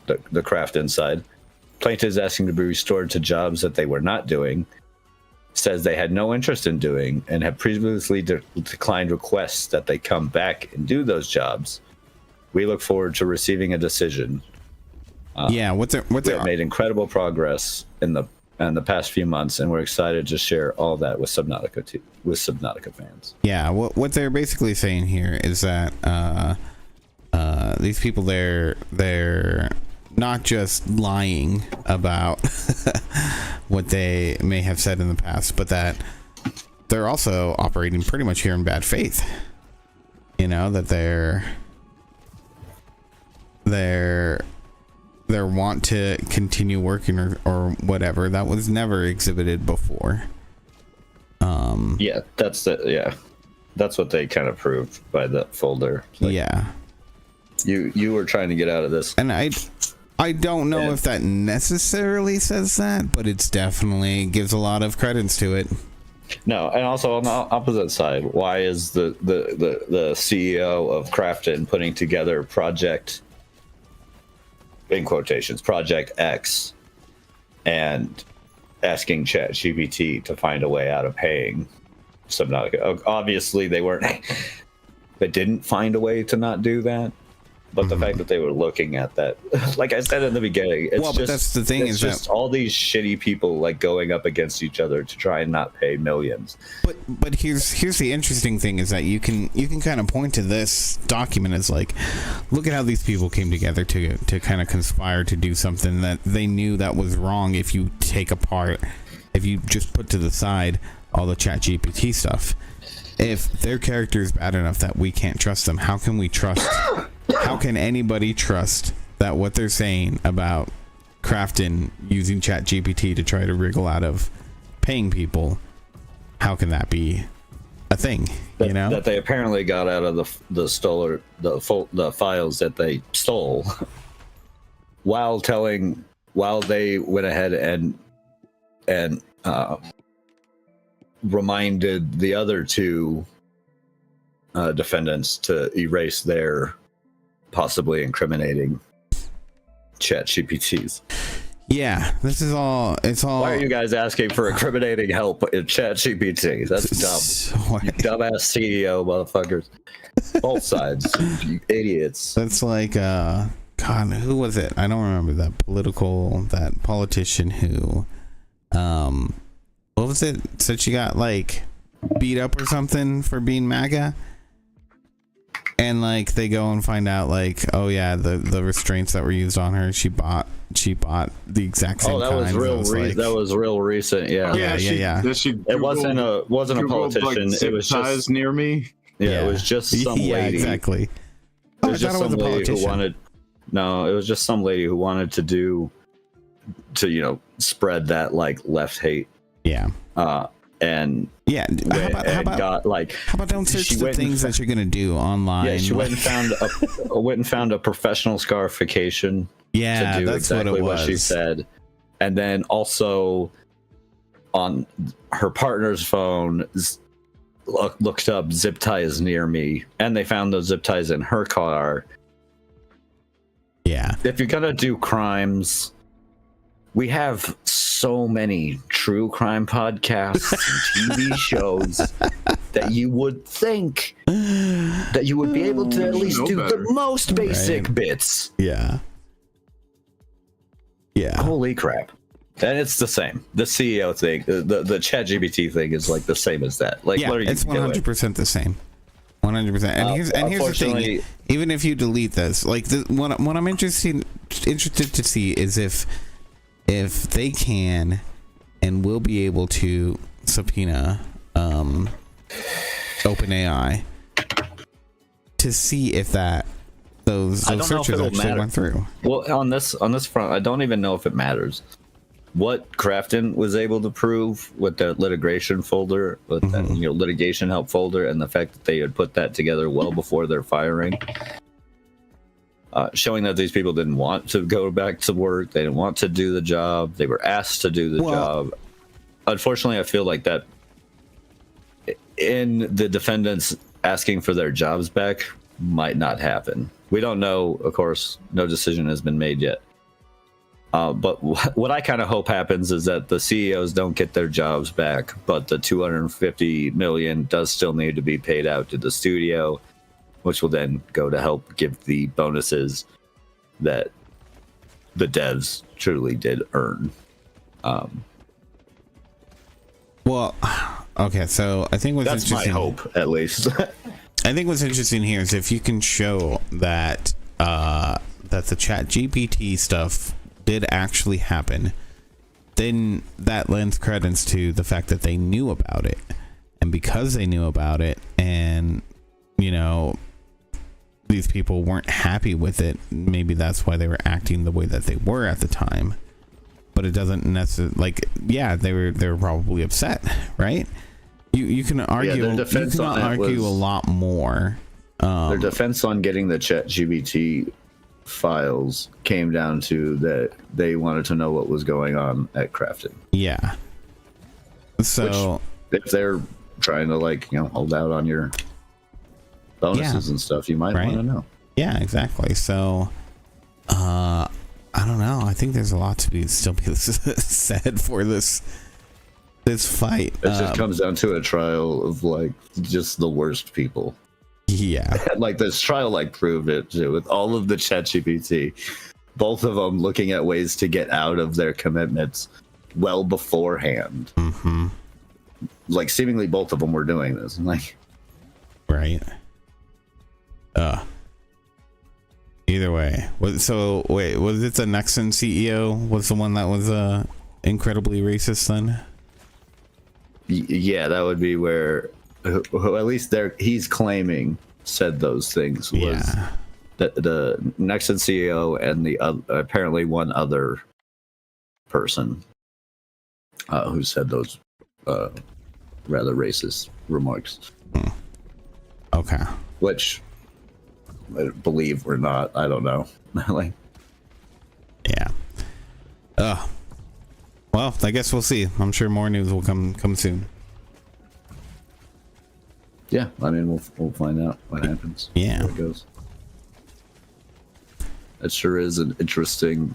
Speaker 1: the Crafton side. Plaintiffs asking to be restored to jobs that they were not doing. Says they had no interest in doing and have previously declined requests that they come back and do those jobs. We look forward to receiving a decision.
Speaker 2: What they
Speaker 1: made incredible progress in the past few months, and we're excited to share all that with Subnautica fans.
Speaker 2: Yeah, what they're basically saying here is that these people they're not just lying about what they may have said in the past, but that they're also operating pretty much here in bad faith. You know, that they're want to continue working or whatever. That was never exhibited before.
Speaker 1: Yeah, that's what they kind of proved by the folder. Like,
Speaker 2: yeah.
Speaker 1: You were trying to get out of this.
Speaker 2: And I don't know if that necessarily says that, but it's definitely gives a lot of credence to it.
Speaker 1: No, and also on the opposite side, why is the CEO of Krafton putting together Project, in quotations, Project X, and asking ChatGPT to find a way out of paying Subnautica? Obviously, they didn't find a way to not do that. But the fact that they were looking at that, like I said in the beginning, it's
Speaker 2: but that's the thing,
Speaker 1: it's
Speaker 2: is
Speaker 1: just
Speaker 2: that
Speaker 1: all these shitty people like going up against each other to try and not pay millions.
Speaker 2: But here's the interesting thing, is that you can kind of point to this document as like, look at how these people came together to kind of conspire to do something that they knew that was wrong. If you just put to the side all the ChatGPT stuff, if their character is bad enough that we can't trust them, how can anybody trust that what they're saying about Krafton using ChatGPT to try to wriggle out of paying people? How can that be a thing?
Speaker 1: That they apparently got out of the files that they stole while they went ahead and reminded the other two defendants to erase their possibly incriminating ChatGPTs.
Speaker 2: Yeah, this is all. It's all.
Speaker 1: Why are you guys asking for incriminating help in ChatGPT? That's dumb. You dumbass CEO motherfuckers. Both sides, you idiots.
Speaker 2: That's like, God, who was it? I don't remember that politician who, what was it? Said she got like beat up or something for being MAGA. And like they go and find out like, oh yeah, the restraints that were used on her, she bought the exact same.
Speaker 1: Oh, that
Speaker 2: kind.
Speaker 1: that was real recent. Yeah. It wasn't a politician.
Speaker 3: Like,
Speaker 1: it was just
Speaker 3: near me.
Speaker 1: Yeah, it was just some lady.
Speaker 2: Exactly.
Speaker 1: It was just some lady who wanted. No, it was just some lady who wanted to spread that like left hate.
Speaker 2: Yeah.
Speaker 1: And
Speaker 2: yeah, how about don't search the things that you're gonna do online?
Speaker 1: Yeah, she went and found a professional scarification.
Speaker 2: Yeah,
Speaker 1: to do
Speaker 2: that's
Speaker 1: exactly
Speaker 2: what
Speaker 1: she said, and then also on her partner's phone looked up zip ties near me, and they found those zip ties in her car.
Speaker 2: Yeah,
Speaker 1: if you're gonna do crimes, we have so many true crime podcasts and TV shows that you would think that you would be able to at least do the most basic bits.
Speaker 2: Yeah. Yeah.
Speaker 1: Holy crap. And it's the same. The CEO thing, the ChatGPT thing is like the same as that. Like,
Speaker 2: yeah,
Speaker 1: what are you
Speaker 2: it's 100% the same. 100%. And here's the thing. Even if you delete this, like what I'm interested to see is if they can and will be able to subpoena OpenAI to see if those searches actually went through.
Speaker 1: Well, on this front, I don't even know if it matters. What Krafton was able to prove with the litigation folder, with that litigation help folder, and the fact that they had put that together well before their firing. Showing that these people didn't want to go back to work. They didn't want to do the job. They were asked to do the job. Unfortunately, I feel like that in the defendants asking for their jobs back might not happen. We don't know, of course, no decision has been made yet. But what I kind of hope happens is that the CEOs don't get their jobs back, but the $250 million does still need to be paid out to the studio, which will then go to help give the bonuses that the devs truly did earn.
Speaker 2: Well, okay, so I think
Speaker 1: that's my hope, at least.
Speaker 2: I think what's interesting here is if you can show that that the ChatGPT stuff did actually happen, then that lends credence to the fact that they knew about it, and because they knew about it, and these people weren't happy with it. Maybe that's why they were acting the way that they were at the time. But it doesn't necessarily, like, yeah, they were probably upset, right? You can argue,
Speaker 1: their
Speaker 2: you
Speaker 1: defense
Speaker 2: can
Speaker 1: on it
Speaker 2: argue
Speaker 1: was-
Speaker 2: a lot more.
Speaker 1: Their defense on getting the ChatGPT files came down to that they wanted to know what was going on at Crafton.
Speaker 2: Yeah. So
Speaker 1: If they're trying to, like, you know, hold out on your bonuses and stuff, you might
Speaker 2: Right.
Speaker 1: want to know.
Speaker 2: yeah, exactly. So I don't know. I think there's a lot to be said for this fight.
Speaker 1: It just comes down to a trial of, like, just the worst people.
Speaker 2: Yeah.
Speaker 1: Like, this trial, like, proved it too, with all of the ChatGPT, both of them looking at ways to get out of their commitments well beforehand.
Speaker 2: Mm-hmm.
Speaker 1: Like, seemingly both of them were doing this. I'm like,
Speaker 2: Right. Either way. So wait, was it the Nexon CEO was the one that was incredibly racist then?
Speaker 1: yeah, that would be where, who at least he's claiming said those things was
Speaker 2: Yeah.
Speaker 1: the Nexon CEO and the apparently one other person who said those rather racist remarks.
Speaker 2: Okay.
Speaker 1: Which I believe or not, I don't know. Like,
Speaker 2: Yeah. Well, I guess we'll see. I'm sure more news will come soon.
Speaker 1: yeah, I mean, we'll find out what happens.
Speaker 2: Yeah.
Speaker 1: How it goes. It sure is an interesting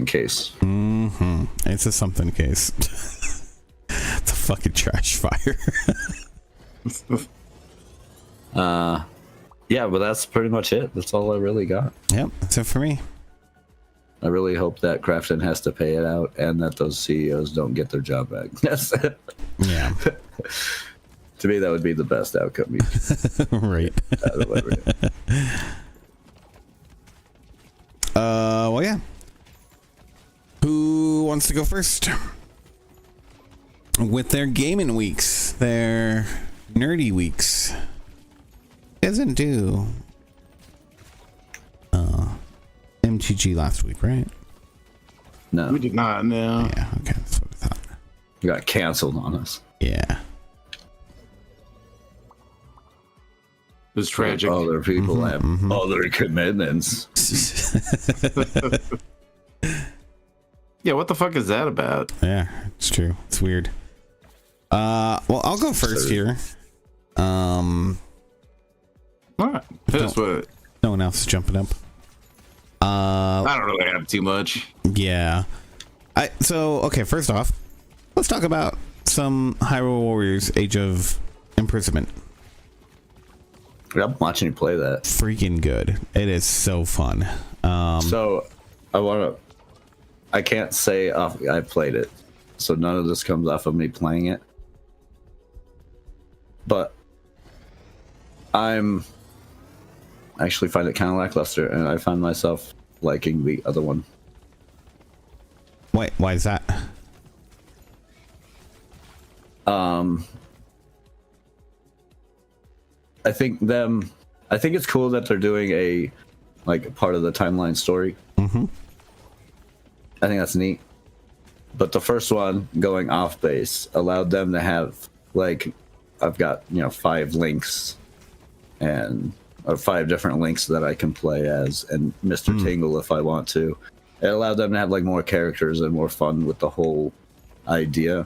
Speaker 1: case.
Speaker 2: Mm-hmm. It's a something case. It's a fucking trash fire.
Speaker 1: Yeah, but that's pretty much it. That's all I really got.
Speaker 2: Yep, that's it for me.
Speaker 1: I really hope that Crafton has to pay it out and that those CEOs don't get their job back. That's
Speaker 2: Yeah.
Speaker 1: to me, that would be the best outcome.
Speaker 2: Right.
Speaker 1: Out of everything.
Speaker 2: Well, yeah. Who wants to go first? With their gaming weeks, their nerdy weeks. Doesn't do MTG last week, right?
Speaker 1: No,
Speaker 3: We did not know.
Speaker 2: Yeah, okay, that's what I thought.
Speaker 1: you got canceled on us.
Speaker 2: Yeah.
Speaker 3: It was tragic.
Speaker 1: Other people have other commitments.
Speaker 3: Yeah, what the fuck is that about?
Speaker 2: Yeah, it's true. It's weird. Well, I'll go first here.
Speaker 3: What? Hit us with it.
Speaker 2: No one else is jumping up.
Speaker 3: I don't really have too much.
Speaker 2: Yeah. So okay, first off, let's talk about some Hyrule Warriors Age of Imprisonment.
Speaker 1: I'm watching you play that.
Speaker 2: Freaking good. It is so fun.
Speaker 1: So I can't say I played it, so none of this comes off of me playing it. But I actually find it kind of lackluster, and I find myself liking the other one.
Speaker 2: Wait, why is that?
Speaker 1: I think it's cool that they're doing a part of the timeline story.
Speaker 2: Mm-hmm.
Speaker 1: I think that's neat. But the first one, going off base, allowed them to have, like, I've got 5 links and or 5 different links that I can play as, and Mr. Tingle if I want to. It allowed them to have like more characters and more fun with the whole idea.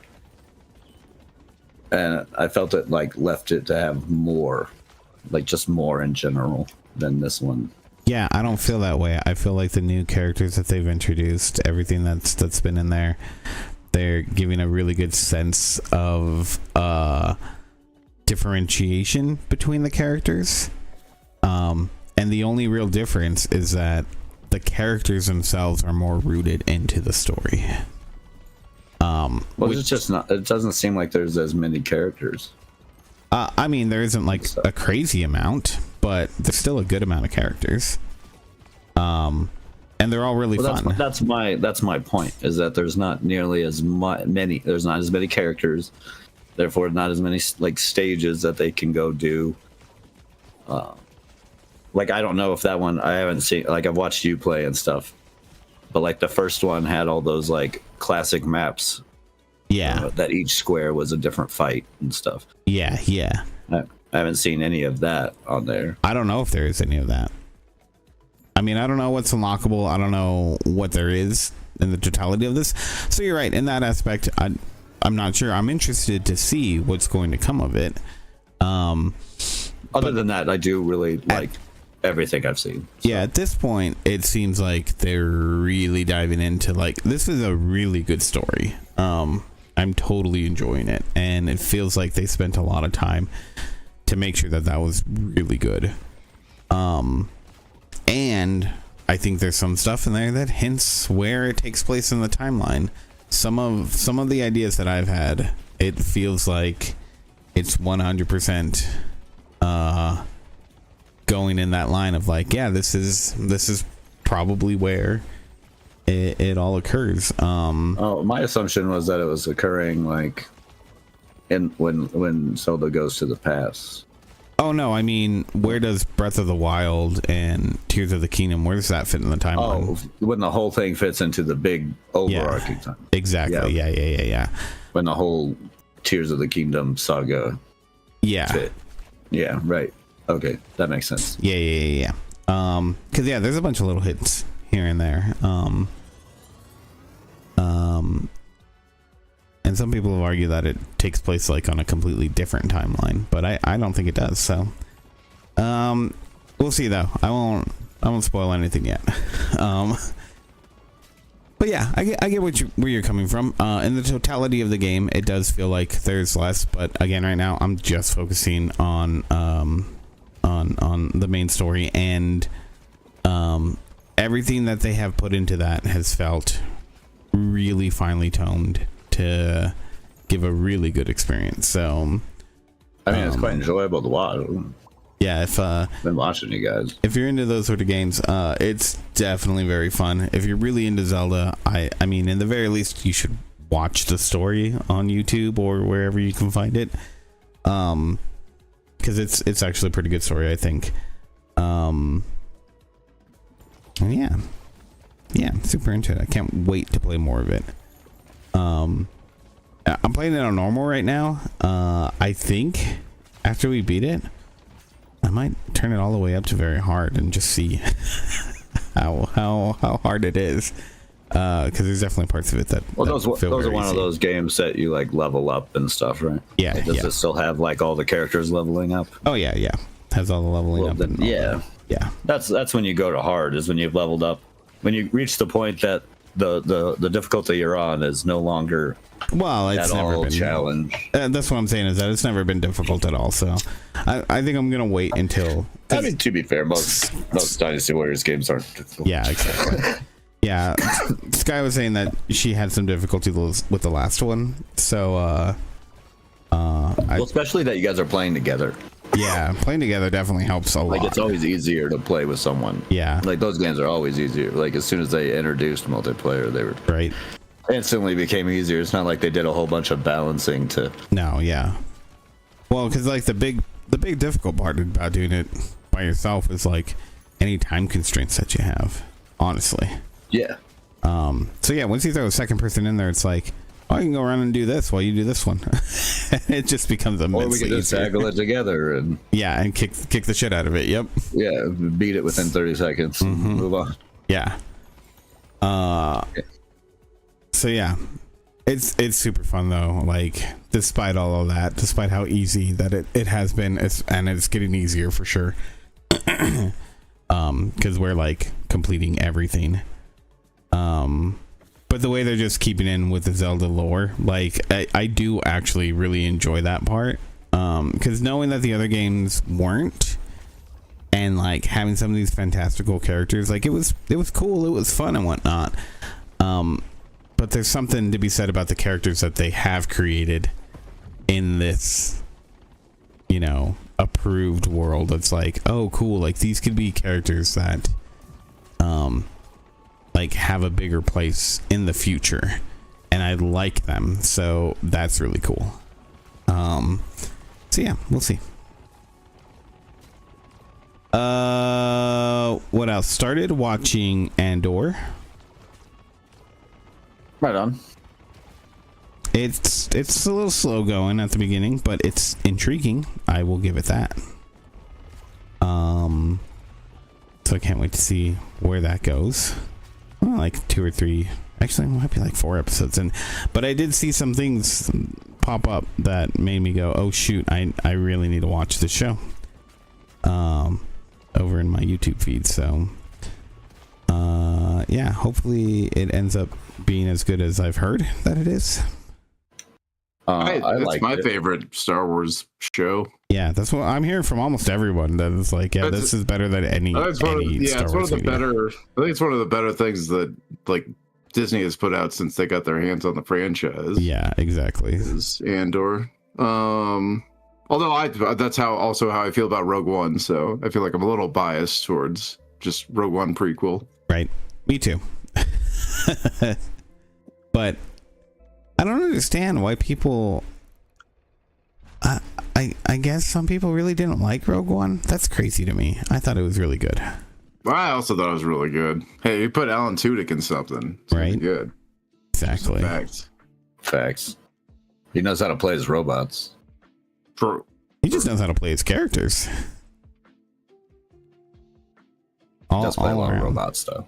Speaker 1: And I felt it like left it to have more, like just more in general than this one.
Speaker 2: Yeah, I don't feel that way. I feel like the new characters that they've introduced, everything that's been in there, they're giving a really good sense of differentiation between the characters. And the only real difference is that the characters themselves are more rooted into the story.
Speaker 1: Well, it's just not. It doesn't seem like there's as many characters.
Speaker 2: I mean, there isn't like a crazy amount, but there's still a good amount of characters. And they're all really fun.
Speaker 1: That's my point. Is that there's not nearly as many. There's not as many characters. Therefore, not as many like stages that they can go do. like I don't know if that one I haven't seen. Like I've watched you play and stuff, but like the first one had all those like classic maps.
Speaker 2: Yeah.
Speaker 1: That each square was a different fight and stuff.
Speaker 2: Yeah.
Speaker 1: I haven't seen any of that on there.
Speaker 2: I don't know if there is any of that. I mean, I don't know what's unlockable. I don't know what there is in the totality of this. So you're right in that aspect. I'm not sure. I'm interested to see what's going to come of it.
Speaker 1: Other than that, I do really like everything I've seen. So.
Speaker 2: Yeah, at this point, it seems like they're really diving into like this is a really good story. I'm totally enjoying it, and it feels like they spent a lot of time to make sure that that was really good. And I think there's some stuff in there that hints where it takes place in the timeline. Some of the ideas that I've had, it feels like it's 100% going in that line of like, yeah, this is probably where it all occurs.
Speaker 1: My assumption was that it was occurring like in when Zelda goes to the past.
Speaker 2: Oh no, I mean, where does Breath of the Wild and Tears of the Kingdom, where does that fit in the timeline?
Speaker 1: Oh, when the whole thing fits into the big overarching time.
Speaker 2: Exactly. Yeah.
Speaker 1: When the whole Tears of the Kingdom saga fit. Yeah, right. Okay, that makes sense.
Speaker 2: Yeah. Because there's a bunch of little hits here and there. And some people have argued that it takes place like on a completely different timeline, but I don't think it does. So, we'll see though. I won't spoil anything yet. But yeah, I get where you're coming from. In the totality of the game, it does feel like there's less. But again, right now I'm just focusing on the main story, and everything that they have put into that has felt really finely toned to give a really good experience. So
Speaker 1: I mean, it's quite enjoyable to watch.
Speaker 2: Yeah, if
Speaker 1: been watching you guys.
Speaker 2: If you're into those sort of games, it's definitely very fun. If you're really into Zelda, I mean, in the very least, you should watch the story on YouTube or wherever you can find it. Because it's actually a pretty good story, I think. And yeah, super into it. I can't wait to play more of it. I'm playing it on normal right now. I think after we beat it, I might turn it all the way up to very hard and just see how hard it is. Because there's definitely parts of it that
Speaker 1: those are one
Speaker 2: easy.
Speaker 1: of those games that you like level up and stuff, right?
Speaker 2: Yeah.
Speaker 1: Like, does it still have like all the characters leveling up?
Speaker 2: Oh yeah. Has all the leveling up.
Speaker 1: Then,
Speaker 2: and all that. Yeah.
Speaker 1: That's when you go to hard, is when you've leveled up. When you reach the point that the difficulty you're on is no longer
Speaker 2: it's never been
Speaker 1: challenge.
Speaker 2: That's what I'm saying, is that it's never been difficult at all. So I think I'm gonna wait until.
Speaker 1: I mean, to be fair, most Dynasty Warriors games aren't difficult.
Speaker 2: Yeah, exactly. Yeah, Sky was saying that she had some difficulty with the last one. So
Speaker 1: especially that you guys are playing together.
Speaker 2: Yeah, playing together definitely helps a lot.
Speaker 1: Like, it's always easier to play with someone.
Speaker 2: Yeah.
Speaker 1: Like, those games are always easier. Like, as soon as they introduced multiplayer, they were
Speaker 2: right.
Speaker 1: Instantly became easier. It's not like they did a whole bunch of balancing to.
Speaker 2: No, yeah. Well, because like the big difficult part about doing it by yourself is like any time constraints that you have. Honestly.
Speaker 1: Yeah.
Speaker 2: So yeah, once you throw a second person in there, it's like, oh, I can go around and do this while you do this one. It just becomes immensely
Speaker 1: Or we can just tackle it together and
Speaker 2: and kick the shit out of it. Yep.
Speaker 1: Yeah, beat it within 30 seconds. Mm-hmm. Move on.
Speaker 2: Yeah. So yeah, it's super fun though. Like, despite all of that, despite how easy that it has been, it's getting easier for sure. Because we're like completing everything. But the way they're just keeping in with the Zelda lore, like I do actually really enjoy that part. Because knowing that the other games weren't, and like having some of these fantastical characters, like it was cool, it was fun and whatnot. But there's something to be said about the characters that they have created in this, approved world. It's like, oh cool, like these could be characters that like have a bigger place in the future, and I like them, so that's really cool. So yeah, we'll see. started watching Andor.
Speaker 1: Right on.
Speaker 2: It's a little slow going at the beginning, but it's intriguing. I will give it that. So I can't wait to see where that goes. Well, like 2 or 3, actually it might be like 4 episodes in, but I did see some things pop up that made me go, oh shoot, I really need to watch this show over in my YouTube feed. So yeah, hopefully it ends up being as good as I've heard that it is.
Speaker 1: I
Speaker 3: It's
Speaker 1: like
Speaker 3: my
Speaker 1: it.
Speaker 3: favorite Star Wars show.
Speaker 2: Yeah, that's what I'm hearing from almost everyone. That is like, yeah, this is better than any.
Speaker 3: It's one of,
Speaker 2: any
Speaker 3: yeah,
Speaker 2: Star
Speaker 3: it's one of
Speaker 2: Wars
Speaker 3: the
Speaker 2: media.
Speaker 3: better. I think it's one of the better things that like Disney has put out since they got their hands on the franchise.
Speaker 2: Yeah, exactly.
Speaker 3: Is Andor. Although that's how I feel about Rogue One. So I feel like I'm a little biased towards just Rogue One prequel.
Speaker 2: Right. Me too. But I don't understand why people. I guess some people really didn't like Rogue One. That's crazy to me. I thought it was really good.
Speaker 3: Well, I also thought it was really good. Hey, you put Alan Tudyk in something, it's gonna be
Speaker 2: Right.
Speaker 3: Good.
Speaker 2: Exactly.
Speaker 3: Fact.
Speaker 1: Facts. He knows how to play his robots.
Speaker 3: For
Speaker 2: He just knows how to play his characters.
Speaker 1: He does play a lot of
Speaker 2: around.
Speaker 1: robots, though.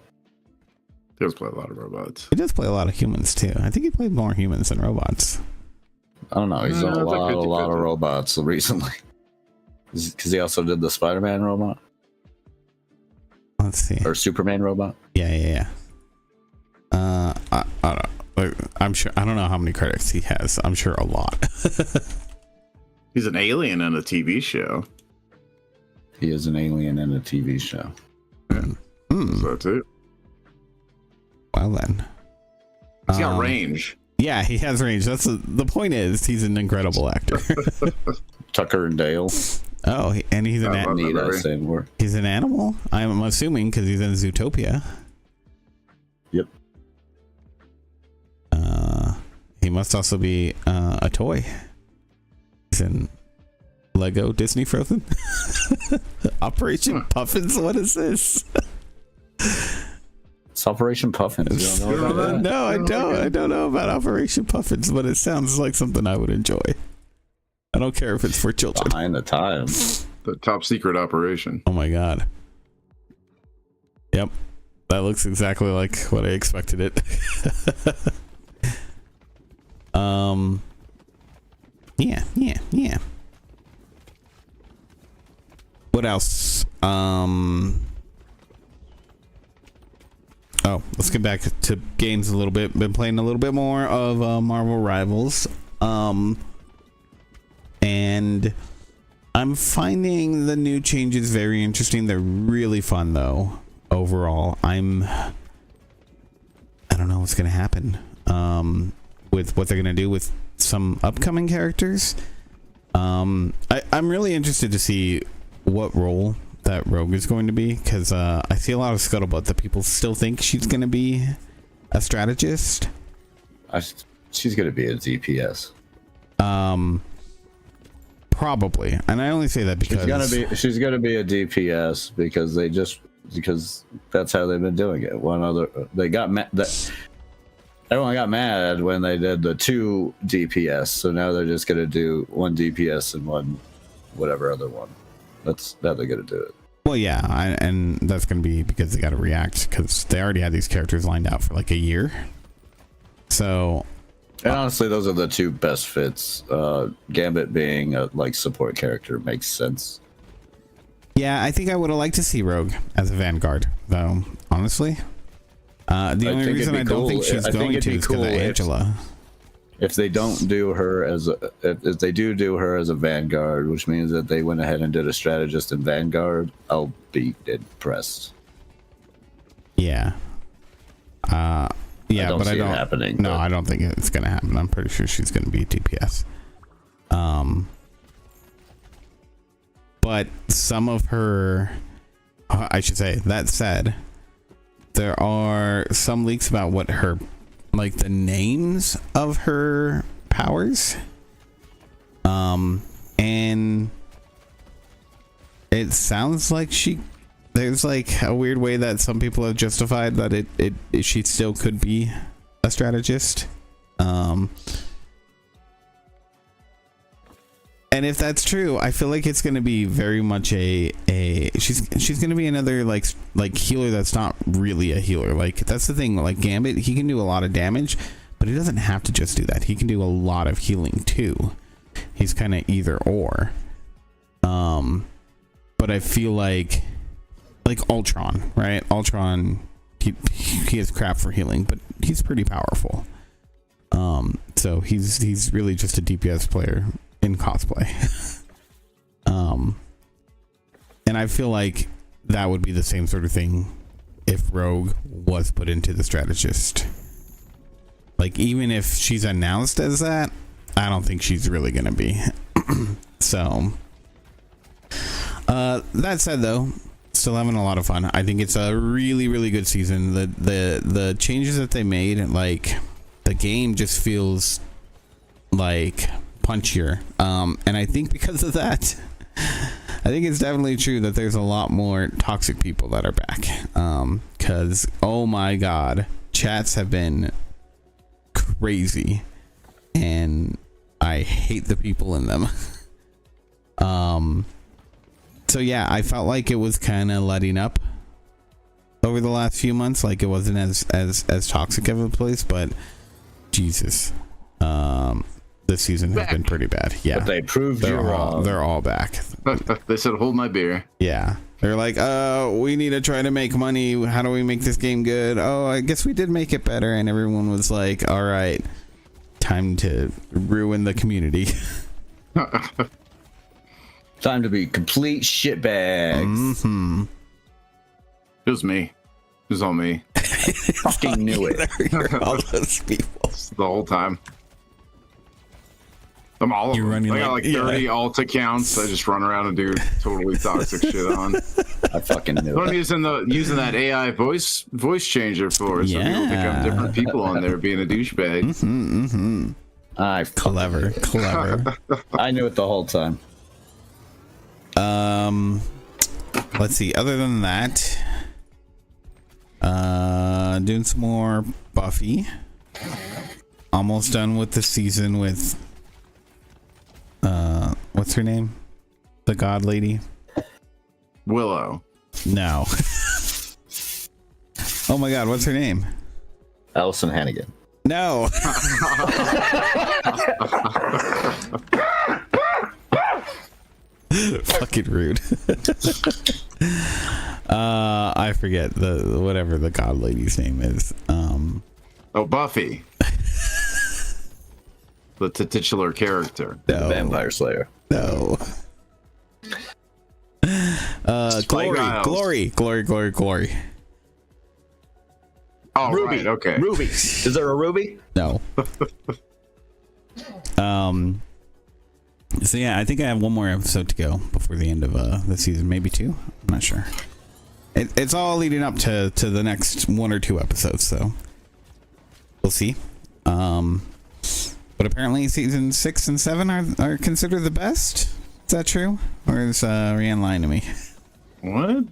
Speaker 3: he does play a lot of robots.
Speaker 2: He does play a lot of humans too. I think he played more humans than robots.
Speaker 1: I don't know. He's done
Speaker 3: it's
Speaker 1: a
Speaker 3: like
Speaker 1: lot of
Speaker 3: 50-50.
Speaker 1: robots recently. Because he also did the Spider-Man robot
Speaker 2: Let's see.
Speaker 1: or Superman robot.
Speaker 2: Yeah. I don't. I'm sure. I don't know how many credits he has. I'm sure a lot.
Speaker 3: He's an alien in a TV show.
Speaker 1: He is an alien in a TV show.
Speaker 3: So too.
Speaker 2: Well then.
Speaker 3: He's got range.
Speaker 2: Yeah, he has range. That's the point. Is he's an incredible actor.
Speaker 1: Tucker and Dale.
Speaker 2: Oh, and he's an
Speaker 3: I love
Speaker 1: Need
Speaker 3: that
Speaker 1: I
Speaker 3: movie.
Speaker 1: say more?
Speaker 2: he's an animal. I'm assuming because he's in Zootopia.
Speaker 1: Yep.
Speaker 2: He must also be a toy. He's in Lego Disney Frozen. Operation Puffins. What is this?
Speaker 1: It's Operation Puffins. You don't know about that?
Speaker 2: No, I don't. I don't know about Operation Puffins, but it sounds like something I would enjoy. I don't care if it's for children.
Speaker 1: Behind the times.
Speaker 3: The top secret operation.
Speaker 2: Oh my god. Yep. That looks exactly like what I expected it. Yeah. What else? Oh, let's get back to games a little bit. Been playing a little bit more of Marvel Rivals. And I'm finding the new changes very interesting. They're really fun though. Overall, I don't know what's gonna happen with what they're gonna do with some upcoming characters. I'm really interested to see what role that Rogue is going to be, because I see a lot of scuttlebutt that people still think she's gonna be a strategist.
Speaker 1: She's going to be a DPS.
Speaker 2: Probably, and I only say that because
Speaker 1: She's gonna be a DPS because that's how they've been doing it. They got mad. Everyone got mad when they did the 2 DPS, so now they're just gonna do 1 DPS and 1 whatever other one. That's how they're gonna do it.
Speaker 2: Well, yeah, and that's going to be because they got to react, because they already had these characters lined out for like a year. So,
Speaker 1: And honestly, those are the 2 best fits. Gambit being a support character makes sense.
Speaker 2: yeah, I think I would have liked to see Rogue as a Vanguard, though, honestly. The only
Speaker 1: think
Speaker 2: reason I
Speaker 1: it'd be
Speaker 2: don't
Speaker 1: cool.
Speaker 2: think she's
Speaker 1: I think
Speaker 2: going
Speaker 1: it'd
Speaker 2: to
Speaker 1: be
Speaker 2: is because
Speaker 1: cool
Speaker 2: of
Speaker 1: if-
Speaker 2: Angela.
Speaker 1: If they don't do her as if they do her as a Vanguard, which means that they went ahead and did a strategist in Vanguard, I'll be impressed.
Speaker 2: Yeah. Yeah,
Speaker 1: don't
Speaker 2: but I
Speaker 1: see it
Speaker 2: don't.
Speaker 1: happening,
Speaker 2: No,
Speaker 1: but-
Speaker 2: I don't think it's going to happen. I'm pretty sure she's going to be DPS. But some of her, I should say, that said, there are some leaks about what her, like the names of her powers. And it sounds like she there's like a weird way that some people have justified that she still could be a strategist. And if that's true, I feel like it's going to be very much she's going to be another like healer that's not really a healer. Like that's the thing, like Gambit, he can do a lot of damage, but he doesn't have to just do that. He can do a lot of healing too. He's kind of either or. But I feel like Ultron, right? Ultron, he has crap for healing, but he's pretty powerful. So he's really just a DPS player in cosplay. And I feel like that would be the same sort of thing if Rogue was put into the strategist. Like, even if she's announced as that, I don't think she's really gonna be. So that said, though, still having a lot of fun. I think it's a really, really good season. The changes that they made, like, the game just feels like punchier, and I think because of that, I think it's definitely true that there's a lot more toxic people that are back, because oh my god, chats have been crazy and I hate the people in them. So yeah, I felt like it was kind of letting up over the last few months. Like, it wasn't as toxic of a place, but Jesus, this season has been pretty bad. Yeah,
Speaker 1: but they proved you wrong.
Speaker 2: They're all back.
Speaker 3: They said, "Hold my beer."
Speaker 2: Yeah, they're like, we need to try to make money. How do we make this game good? Oh, I guess we did make it better. And everyone was like, all right, time to ruin the community.
Speaker 1: Time to be complete shitbags.
Speaker 2: Mm-hmm.
Speaker 3: It was me. It was all me.
Speaker 1: Fucking knew it.
Speaker 2: You're all those people.
Speaker 3: The whole time. I'm all of
Speaker 2: You're
Speaker 3: them.
Speaker 2: running
Speaker 3: I got like 30 alt accounts. I just run around and do totally toxic shit on.
Speaker 1: I fucking knew
Speaker 3: What I'm
Speaker 1: it.
Speaker 3: using that AI voice changer for, so people think I'm different people on there being a douchebag.
Speaker 2: Mm-hmm, mm-hmm. Clever.
Speaker 1: I knew it the whole time.
Speaker 2: Let's see. Other than that, doing some more Buffy. Almost done with the season with what's her name? The God Lady?
Speaker 3: Willow.
Speaker 2: No. Oh my God, what's her name?
Speaker 1: Allison Hannigan.
Speaker 2: No. Fucking rude. I forget the whatever the God Lady's name is.
Speaker 3: Oh, Buffy. The titular character.
Speaker 2: No.
Speaker 1: Vampire Slayer.
Speaker 2: No. Glory.
Speaker 3: Oh,
Speaker 1: Ruby.
Speaker 3: right, okay.
Speaker 1: Ruby. Is there a Ruby?
Speaker 2: No. So yeah, I think I have one more episode to go before the end of the season, maybe two. I'm not sure. It's all leading up to the next 1 or 2 episodes, so we'll see. But apparently season 6 and 7 are considered the best. Is that true? Or is Rianne lying to me?
Speaker 3: What?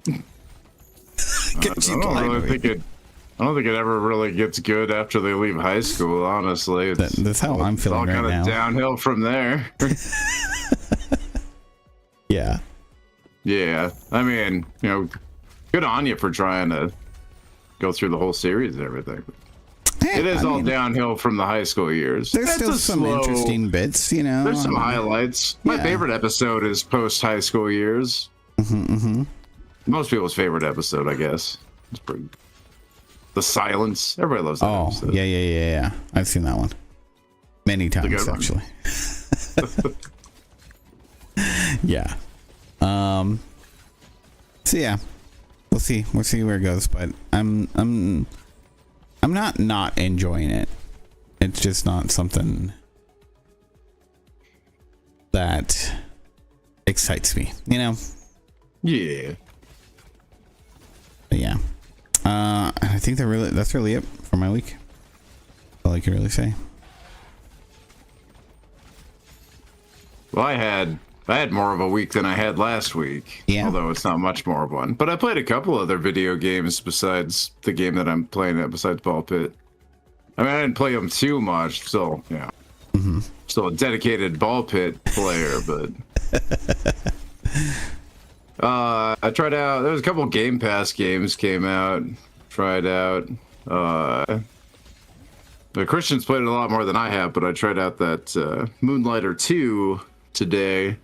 Speaker 3: I don't think it ever really gets good after they leave high school, honestly.
Speaker 2: That's how I'm feeling right now.
Speaker 3: All kind of downhill from there.
Speaker 2: Yeah.
Speaker 3: Yeah. I mean, good on you for trying to go through the whole series and everything. It is all downhill from the high school years.
Speaker 2: There's still some interesting bits,
Speaker 3: There's some highlights. My favorite episode is post-high school years.
Speaker 2: Mm-hmm.
Speaker 3: Most people's favorite episode, I guess. It's pretty... The Silence. Everybody loves that episode.
Speaker 2: Yeah. I've seen that one many times, actually. Yeah. So yeah, we'll see where it goes, but I'm not enjoying it. It's just not something that excites me,
Speaker 3: Yeah.
Speaker 2: But yeah. I think that's really it for my week. All I can really say.
Speaker 3: Well, I had I had more of a week than I had last week.
Speaker 2: Yeah.
Speaker 3: Although it's not much more of one. But I played a couple other video games besides the game that I'm playing at, besides Ball Pit. I mean, I didn't play them too much. Still, yeah. Still a dedicated Ball Pit player, but... I tried out... There was a couple Game Pass games came out. Tried out... The Christians played it a lot more than I have, but I tried out that Moonlighter 2 today.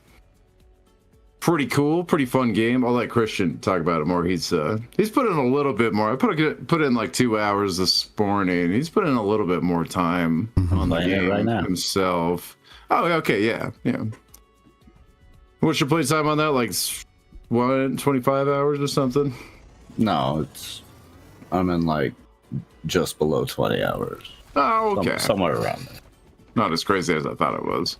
Speaker 3: Pretty cool, pretty fun game. I'll let Christian talk about it more. He's put in a little bit more. I put in like 2 hours this morning. He's put in a little bit more time on the game
Speaker 1: right now
Speaker 3: himself. Oh, okay, yeah. What's your play time on that? Like 25 hours or something?
Speaker 1: No, I'm in like just below 20 hours.
Speaker 3: Oh, okay.
Speaker 1: Somewhere around there.
Speaker 3: Not as crazy as I thought it was.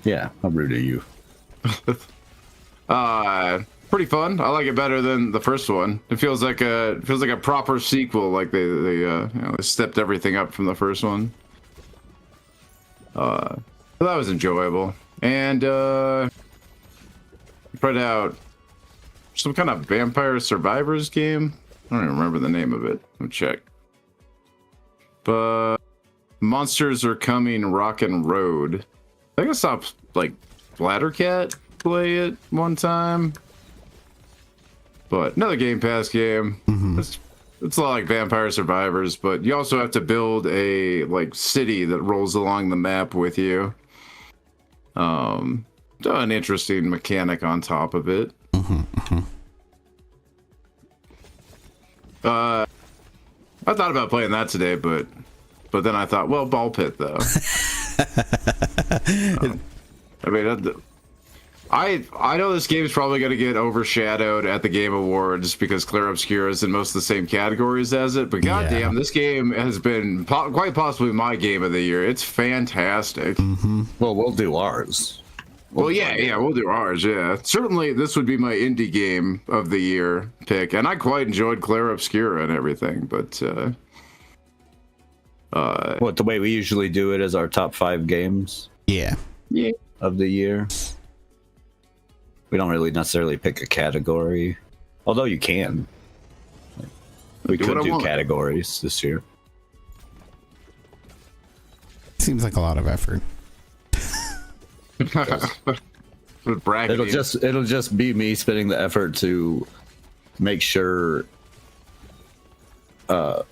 Speaker 1: Yeah, I'm rude to you.
Speaker 3: Pretty fun. I like it better than the first one. It feels like a proper sequel. Like they stepped everything up from the first one. That was enjoyable. And tried out some kind of Vampire Survivors game. I don't even remember the name of it. Let me check. But Monsters Are Coming Rockin' Road. I think I saw like Bladdercat play it one time. But another Game Pass game. It's a lot like Vampire Survivors, but you also have to build a like city that rolls along the map with you. An interesting mechanic on top of it. I thought about playing that today, but then I thought, well, Ball Pit though. I mean, I know this game's probably going to get overshadowed at the Game Awards because Clair Obscura is in most of the same categories as it. But goddamn, this game has been quite possibly my game of the year. It's fantastic.
Speaker 1: Well, we'll do ours.
Speaker 3: Well, yeah, we'll do ours. Yeah, certainly this would be my indie game of the year pick, and I quite enjoyed Clair Obscura and everything. But
Speaker 1: what the way we usually do it is our top 5 games
Speaker 2: Yeah.
Speaker 1: of the year. We don't really necessarily pick a category, although you can. We could do categories this year.
Speaker 2: Seems like a lot of effort.
Speaker 3: Bragging.
Speaker 1: It'll just be me spending the effort to make sure that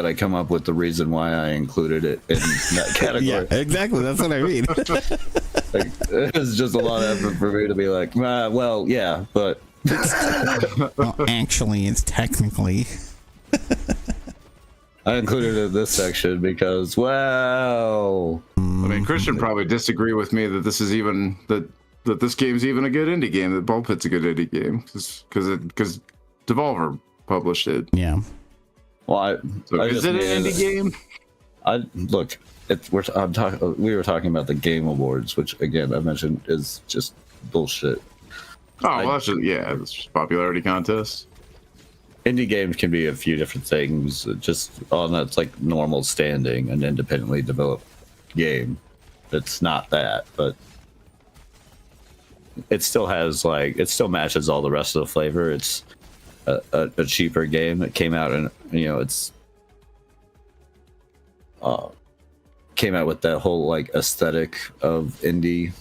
Speaker 1: I come up with the reason why I included it in that category.
Speaker 2: Yeah, exactly. That's what I mean.
Speaker 1: Like, it's just a lot of effort for me to be like, well, yeah, but
Speaker 2: Well, actually, it's technically.
Speaker 1: I included it in this section because, well,
Speaker 3: I mean, Christian probably disagree with me that this is even that this game's even a good indie game. That Ball Pit's a good indie game because Devolver published it.
Speaker 2: Yeah.
Speaker 1: well,
Speaker 3: Is it an indie game?
Speaker 1: Look. We were talking about the Game Awards, which again I mentioned is just bullshit.
Speaker 3: Oh, well, that's just popularity contest.
Speaker 1: Indie games can be a few different things, just on that's like normal standing, an independently developed game. It's not that, but it still has it still matches all the rest of the flavor. It's a cheaper game that came out, and it's came out with that whole aesthetic of indie,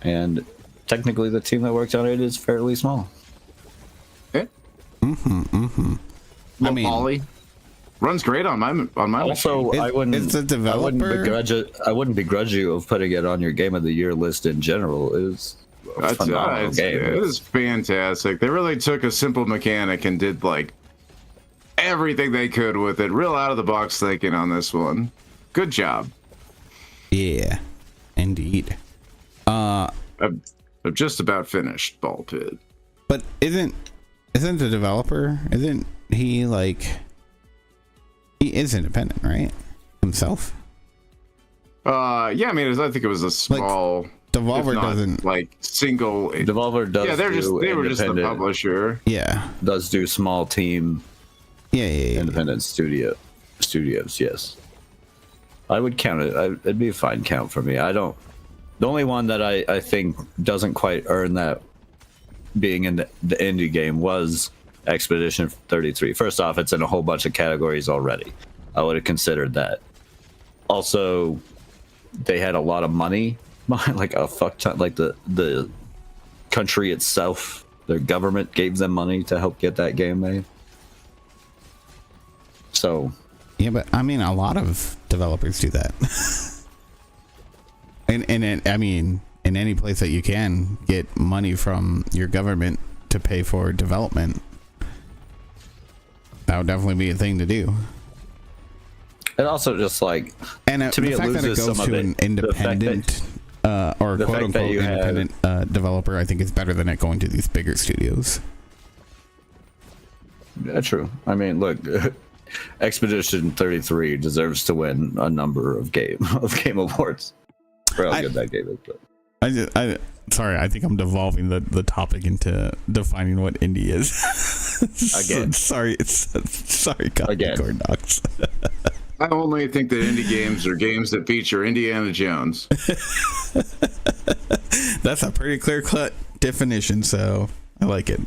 Speaker 1: and technically the team that worked on it is fairly small.
Speaker 3: Yeah.
Speaker 2: I mean,
Speaker 3: Ollie runs great on my
Speaker 1: Also,
Speaker 2: It-
Speaker 1: I wouldn't.
Speaker 2: it's a developer?
Speaker 1: I wouldn't begrudge you of putting it on your game of the year list in general. It was a phenomenal game.
Speaker 3: It is fantastic. They really took a simple mechanic and did everything they could with it. Real out of the box thinking on this one. Good job.
Speaker 2: yeah, indeed.
Speaker 3: I've just about finished Ball Pit.
Speaker 2: But isn't the developer? Isn't he he is independent, right? Himself.
Speaker 3: Yeah, I mean, I think it was a small.
Speaker 2: Devolver
Speaker 3: if not,
Speaker 2: doesn't
Speaker 3: single.
Speaker 1: Devolver does.
Speaker 3: Yeah, they were just the publisher.
Speaker 2: Yeah.
Speaker 1: Does do small team
Speaker 2: Yeah.
Speaker 1: independent studios, yes. I would count it. It'd be a fine count for me. I don't. The only one that I think doesn't quite earn that being in the indie game was Expedition 33. First off, it's in a whole bunch of categories already. I would have considered that. Also, they had a lot of money, like a fuck ton. Like the country itself, their government gave them money to help get that game made. So.
Speaker 2: Yeah, but I mean, a lot of developers do that. and I mean, in any place that you can get money from your government to pay for development, that would definitely be a thing to do.
Speaker 1: And also just like,
Speaker 2: and
Speaker 1: to me,
Speaker 2: the fact that it goes to an independent or quote unquote independent developer, I think is better than it going to these bigger studios.
Speaker 1: Yeah, true. I mean, look, Expedition 33 deserves to win a number of game awards for how good that game is. But.
Speaker 2: Sorry, I think I'm devolving the topic into defining what indie is.
Speaker 1: Again.
Speaker 2: Sorry, Corn Dogs.
Speaker 3: I only think that indie games are games that feature Indiana Jones.
Speaker 2: That's a pretty clear-cut definition, so I like it.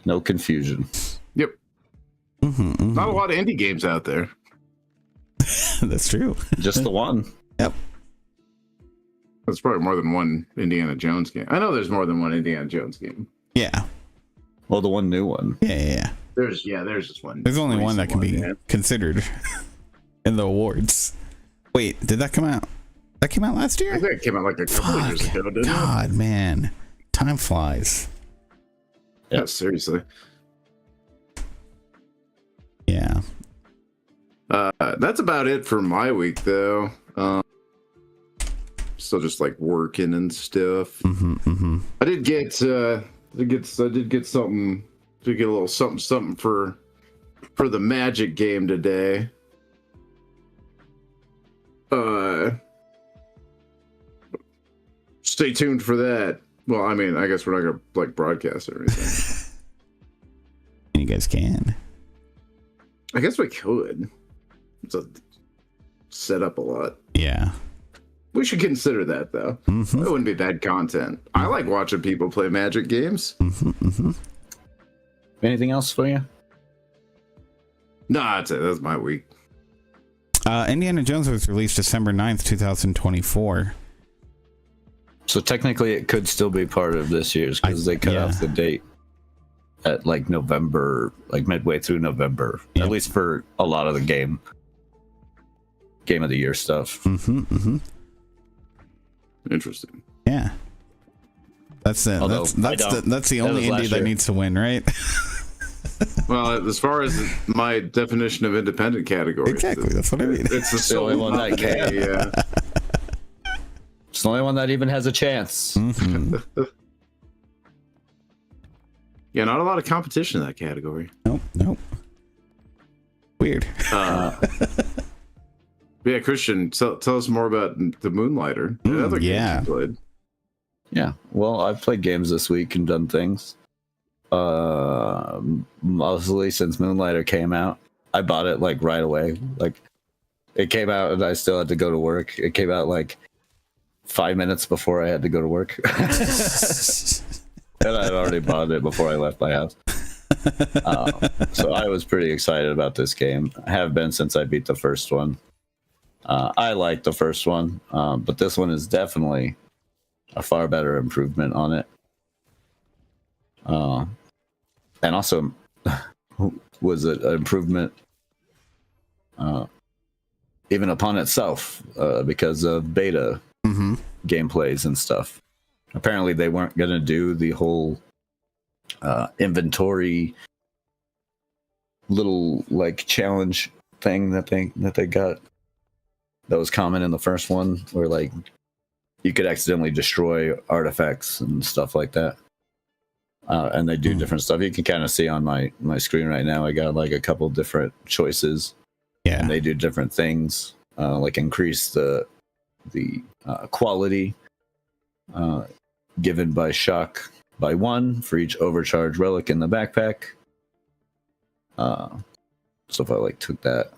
Speaker 1: No confusion.
Speaker 3: Yep. Not a lot of indie games out there.
Speaker 2: That's true.
Speaker 1: Just the one.
Speaker 2: Yep.
Speaker 3: There's probably more than one Indiana Jones game. I know there's more than one Indiana Jones game.
Speaker 2: Yeah.
Speaker 1: Well, the one new one.
Speaker 2: Yeah.
Speaker 3: There's just one.
Speaker 2: There's only one that can be considered in the awards. Wait, did that come out? That came out last year?
Speaker 3: I think it came out like a couple of years ago, didn't it?
Speaker 2: God, man. Time flies.
Speaker 3: Yeah, seriously.
Speaker 2: Yeah.
Speaker 3: That's about it for my week, though. Still just like working and stuff. I did get something. Did get a little something for the Magic game today. Stay tuned for that. Well, I mean, I guess we're not gonna like broadcast or anything.
Speaker 2: You guys can.
Speaker 3: I guess we could. It's a set up a lot.
Speaker 2: Yeah.
Speaker 3: We should consider that though. That wouldn't be bad content. I like watching people play Magic games.
Speaker 1: Anything else for you?
Speaker 3: Nah, that's it. That's my week.
Speaker 2: Indiana Jones was released December 9th, 2024.
Speaker 1: So technically it could still be part of this year's because they cut off the date at like November, like midway through November, at least for a lot of the game of the year stuff.
Speaker 3: Interesting.
Speaker 2: Yeah. That's it. That's the only indie that needs to win, right?
Speaker 3: Well, as far as my definition of independent category,
Speaker 2: exactly. That's what I mean.
Speaker 3: It's the only one that can. Yeah.
Speaker 1: It's the only one that even has a chance.
Speaker 3: Yeah, not a lot of competition in that category.
Speaker 2: Nope. Weird.
Speaker 3: Yeah, Christian, tell us more about the Moonlighter. Other games you played.
Speaker 1: Yeah, well, I've played games this week and done things. Mostly since Moonlighter came out, I bought it like right away. Like it came out and I still had to go to work. It came out like 5 minutes before I had to go to work. And I'd already bought it before I left my house. So I was pretty excited about this game. I have been since I beat the first one. I like the first one, but this one is definitely a far better improvement on it. And also was an improvement even upon itself because of beta gameplays and stuff. Apparently they weren't going to do the whole inventory little like challenge thing that they got that was common in the first one, where like you could accidentally destroy artifacts and stuff like that. And they do different stuff. You can kind of see on my screen right now, I got like a couple different choices. Yeah. And they do different things, like increase the quality given by shock by 1 for each overcharged relic in the backpack. So if I like took that,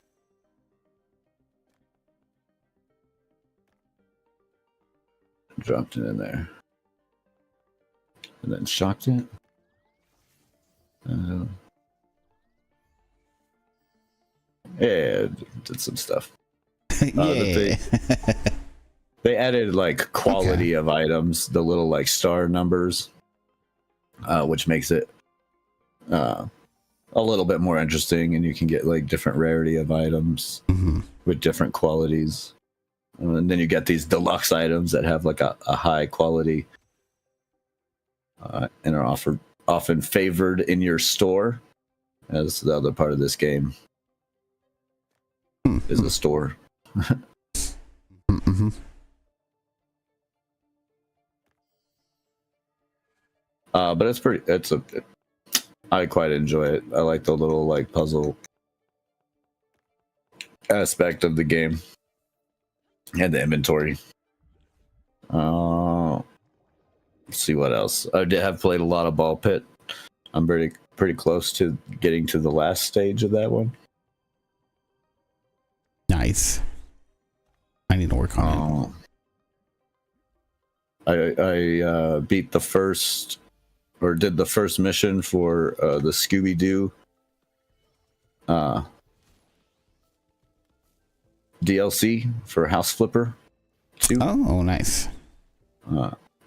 Speaker 1: dropped it in there. And then shocked it. Yeah, did some stuff.
Speaker 2: Yeah.
Speaker 1: They added like quality of items, the little like star numbers, which makes it a little bit more interesting, and you can get like different rarity of items with different qualities. And then you get these deluxe items that have like a high quality and are often favored in your store, as the other part of this game is a store. But I quite enjoy it. I like the little like puzzle aspect of the game and the inventory. Let's see what else. I have played a lot of Ball Pit. I'm pretty close to getting to the last stage of that one.
Speaker 2: Nice. I need to work on
Speaker 1: it. I beat the first, or did the first mission for the Scooby-Doo DLC for House Flipper 2.
Speaker 2: Oh, nice.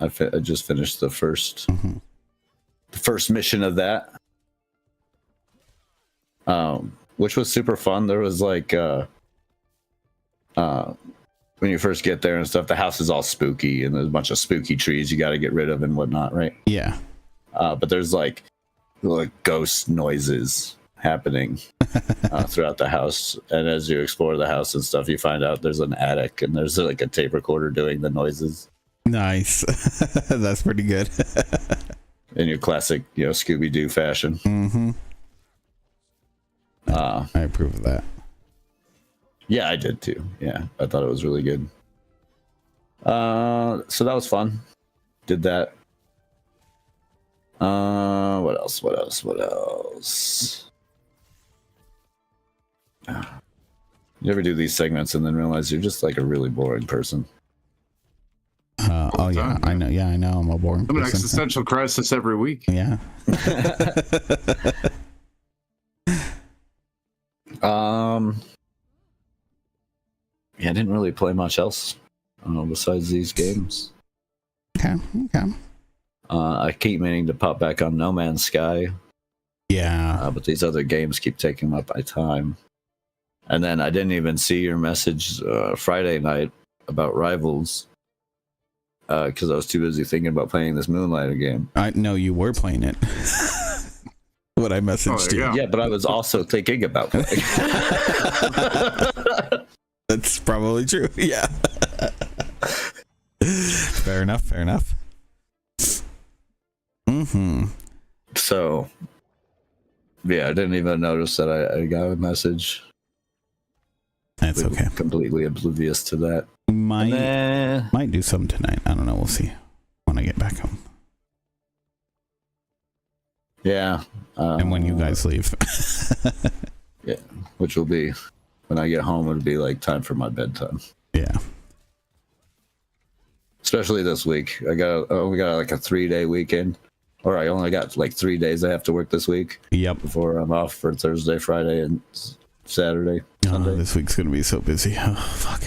Speaker 1: I just finished the first mission of that, which was super fun. There was like when you first get there and stuff, the house is all spooky and there's a bunch of spooky trees you got to get rid of and whatnot, right?
Speaker 2: Yeah.
Speaker 1: But there's like ghost noises happening throughout the house, and as you explore the house and stuff, you find out there's an attic and there's like a tape recorder doing the noises.
Speaker 2: Nice. That's pretty good.
Speaker 1: In your classic, Scooby-Doo fashion.
Speaker 2: I approve of that.
Speaker 1: Yeah, I did too. Yeah, I thought it was really good. So that was fun. Did that. What else? You ever do these segments and then realize you're just like a really boring person?
Speaker 2: Oh yeah, I know. Yeah, I know. I'm a boring person.
Speaker 3: I'm an existential crisis every week.
Speaker 2: Yeah.
Speaker 1: Yeah, I didn't really play much else besides these games.
Speaker 2: Okay.
Speaker 1: I keep meaning to pop back on No Man's Sky.
Speaker 2: Yeah.
Speaker 1: But these other games keep taking up my time. And then I didn't even see your message Friday night about Rivals because I was too busy thinking about playing this Moonlighter game.
Speaker 2: I know you were playing it. What I messaged you.
Speaker 1: Yeah, but I was also thinking about playing.
Speaker 2: That's probably true. Yeah. Fair enough.
Speaker 1: So, yeah, I didn't even notice that I got a message.
Speaker 2: That's okay.
Speaker 1: Completely oblivious to that.
Speaker 2: Might do something tonight. I don't know. We'll see when I get back home.
Speaker 1: Yeah.
Speaker 2: And when you guys leave.
Speaker 1: Yeah, which will be when I get home. It'll be like time for my bedtime.
Speaker 2: Yeah.
Speaker 1: Especially this week. We got like a 3-day weekend. Or I only got like 3 days I have to work this week.
Speaker 2: Yep.
Speaker 1: Before I'm off for Thursday, Friday, and Saturday, Sunday.
Speaker 2: This week's gonna be so busy. Oh fuck.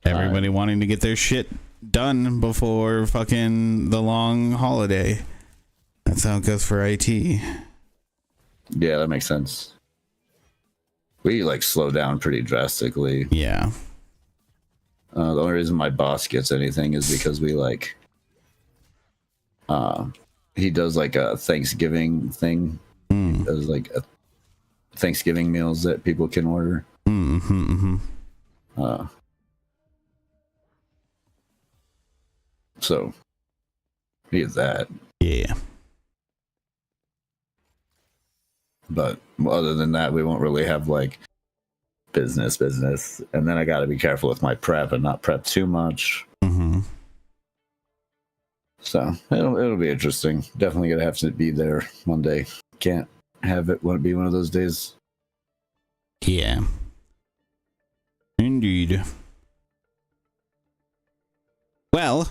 Speaker 2: Everybody wanting to get their shit done before fucking the long holiday. That's how it goes for IT.
Speaker 1: Yeah, that makes sense. We like slow down pretty drastically.
Speaker 2: Yeah.
Speaker 1: The only reason my boss gets anything is because we like he does like a Thanksgiving thing. He does like a Thanksgiving meals that people can order. So he is that.
Speaker 2: Yeah.
Speaker 1: But other than that, we won't really have like business. And then I got to be careful with my prep and not prep too much. So it'll be interesting. Definitely gonna have to be there Monday. Can't have it be one of those days.
Speaker 2: Yeah. Indeed. Well,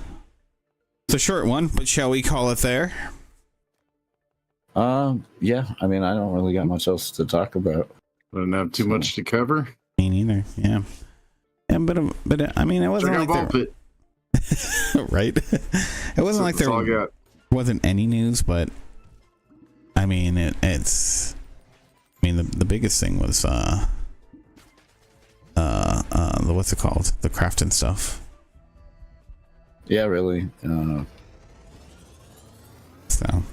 Speaker 2: it's a short one, but shall we call it there?
Speaker 1: Yeah. I mean, I don't really got much else to talk about.
Speaker 3: I don't have too much to cover.
Speaker 2: Me neither. Yeah. Yeah, but I mean, it wasn't
Speaker 3: Check out
Speaker 2: like
Speaker 3: Ball
Speaker 2: there,
Speaker 3: Pit.
Speaker 2: right? It wasn't like
Speaker 3: That's all I
Speaker 2: there
Speaker 3: got.
Speaker 2: wasn't any news, but I mean, it's. I mean, the biggest thing was the what's it called? The crafting stuff.
Speaker 1: Yeah, really.
Speaker 2: So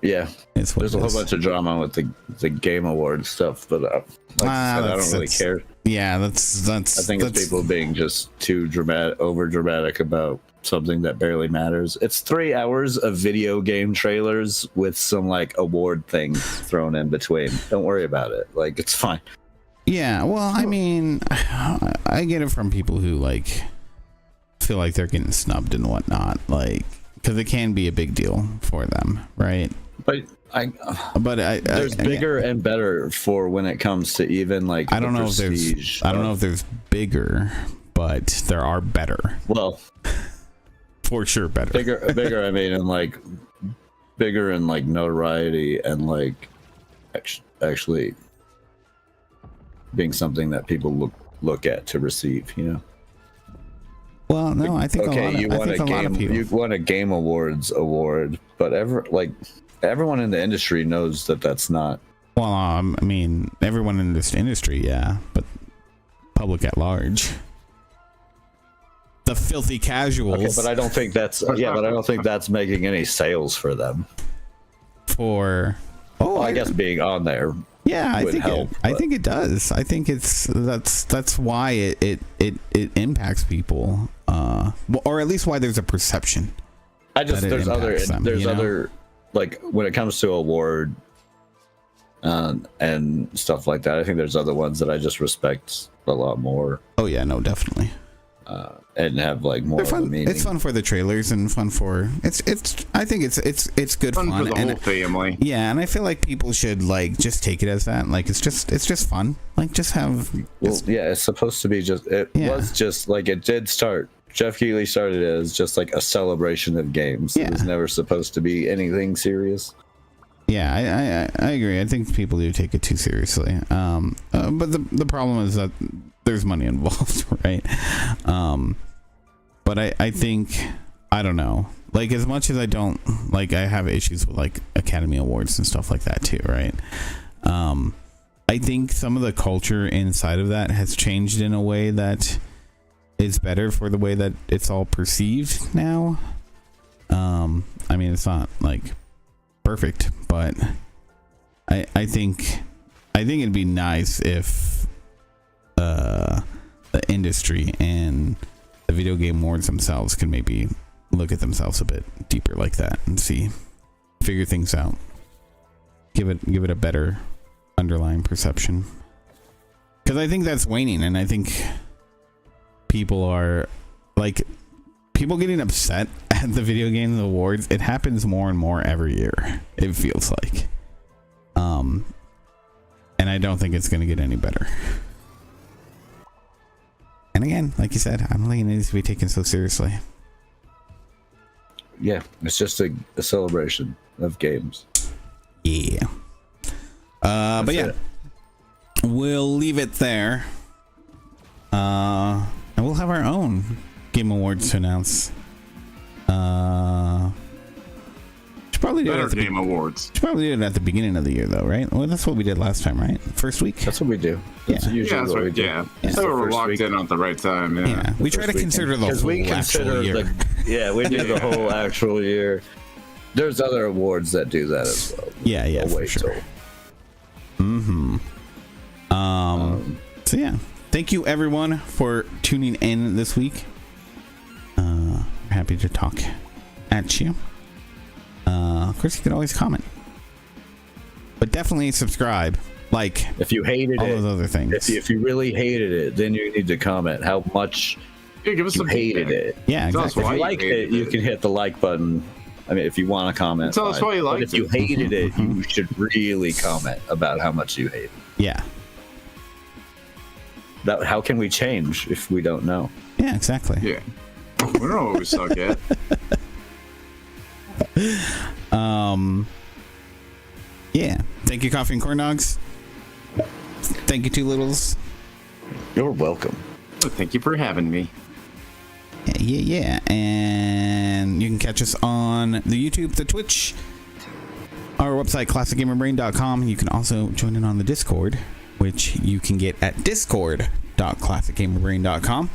Speaker 1: Yeah.
Speaker 2: it's what
Speaker 1: There's
Speaker 2: it
Speaker 1: a whole
Speaker 2: is.
Speaker 1: bunch of drama with the Game Award stuff, but like I said, I don't really care.
Speaker 2: Yeah, that's.
Speaker 1: I think it's people being just too over dramatic about something that barely matters. It's 3 hours of video game trailers with some like award thing thrown in between. Don't worry about it. Like it's fine.
Speaker 2: Yeah, well, I mean, I get it from people who like feel like they're getting snubbed and whatnot, like because it can be a big deal for them, right?
Speaker 1: But there's bigger and better for when it comes to even like
Speaker 2: I don't know if
Speaker 1: prestige
Speaker 2: there's I don't know if there's bigger, but there are better.
Speaker 1: Well,
Speaker 2: for sure better.
Speaker 1: bigger I mean, and like bigger in like notoriety and like actually being something that people look at to receive, you know.
Speaker 2: Well, no, I think
Speaker 1: okay,
Speaker 2: a lot of people.
Speaker 1: You won a Game Awards award, but everyone in the industry knows that that's not.
Speaker 2: Well, I mean, everyone in this industry, yeah, but public at large, the filthy casuals.
Speaker 1: Okay, but I don't think that's but I don't think that's making any sales for them. I guess being on there.
Speaker 2: Yeah, I think
Speaker 1: help,
Speaker 2: I think it does. I think that's why it impacts people, or at least why there's a perception.
Speaker 1: There's other like when it comes to award and stuff like that. I think there's other ones that I just respect a lot more.
Speaker 2: Oh yeah, no, definitely.
Speaker 1: And have like more.
Speaker 2: They're fun.
Speaker 1: Of a meaning.
Speaker 2: It's fun for the trailers and fun for it's. I think it's good fun
Speaker 3: for the
Speaker 2: and
Speaker 3: whole family.
Speaker 2: Yeah, and I feel like people should like just take it as that. Like it's just fun. Like just have.
Speaker 1: Yeah, it's supposed to be just. Was just like it did start. Jeff Keighley started it as just like a celebration of games.
Speaker 2: Yeah.
Speaker 1: It was never supposed to be anything serious.
Speaker 2: Yeah, I agree. I think people do take it too seriously. But the problem is that there's money involved, right? But I think, I don't know. Like, as much as I don't, like, I have issues with, like, Academy Awards and stuff like that, too, right? I think some of the culture inside of that has changed in a way that is better for the way that it's all perceived now. I mean, it's not, like, perfect, but I think it'd be nice if the industry and the video game awards themselves can maybe look at themselves a bit deeper like that and figure things out, give it a better underlying perception, because I think that's waning, and I think people are like people getting upset at the video game awards. It happens more and more every year, it feels like, and I don't think it's going to get any better. And again, like you said, I don't think it needs to be taken so seriously.
Speaker 1: Yeah, it's just a celebration of games.
Speaker 2: Yeah. But yeah, we'll leave it there. And we'll have our own Game Awards to announce. Should probably do it at the
Speaker 3: Game Awards.
Speaker 2: Should probably do it at the beginning of the year, though, right? Well, that's what we did last time, right? First week.
Speaker 1: That's what we do. That's usually
Speaker 3: that's
Speaker 1: what we
Speaker 3: right.
Speaker 1: do.
Speaker 3: Yeah. So we're locked in at the right time. Yeah.
Speaker 2: Yeah, we try to consider the whole actual year.
Speaker 1: We do the whole actual year. There's other awards that do that as well.
Speaker 2: Yeah,
Speaker 1: We'll
Speaker 2: for sure. So yeah, thank you everyone for tuning in this week. We're happy to talk at you. Of course, you can always comment, but definitely subscribe. Like,
Speaker 1: if you hated
Speaker 2: all
Speaker 1: it,
Speaker 2: those other things.
Speaker 1: If you really hated it, then you need to comment how much
Speaker 3: give us
Speaker 1: you
Speaker 3: some
Speaker 1: hated
Speaker 3: feedback.
Speaker 1: it.
Speaker 2: Yeah, exactly.
Speaker 1: If you liked it, you can hit the like button. I mean, if you want to comment,
Speaker 3: tell us why you liked
Speaker 1: it. If you hated it, you should really comment about how much you hate it.
Speaker 2: Yeah.
Speaker 1: How can we change if we don't know?
Speaker 2: Yeah, exactly.
Speaker 3: Yeah. We don't know what we suck at.
Speaker 2: Yeah. Thank you, Coffee and Corn Dogs. Thank you, Two Littles.
Speaker 1: You're welcome.
Speaker 3: Thank you for having me.
Speaker 2: Yeah. And you can catch us on the YouTube, the Twitch, our website, classicgamerbrain.com. You can also join in on the Discord, which you can get at discord.classicgamerbrain.com.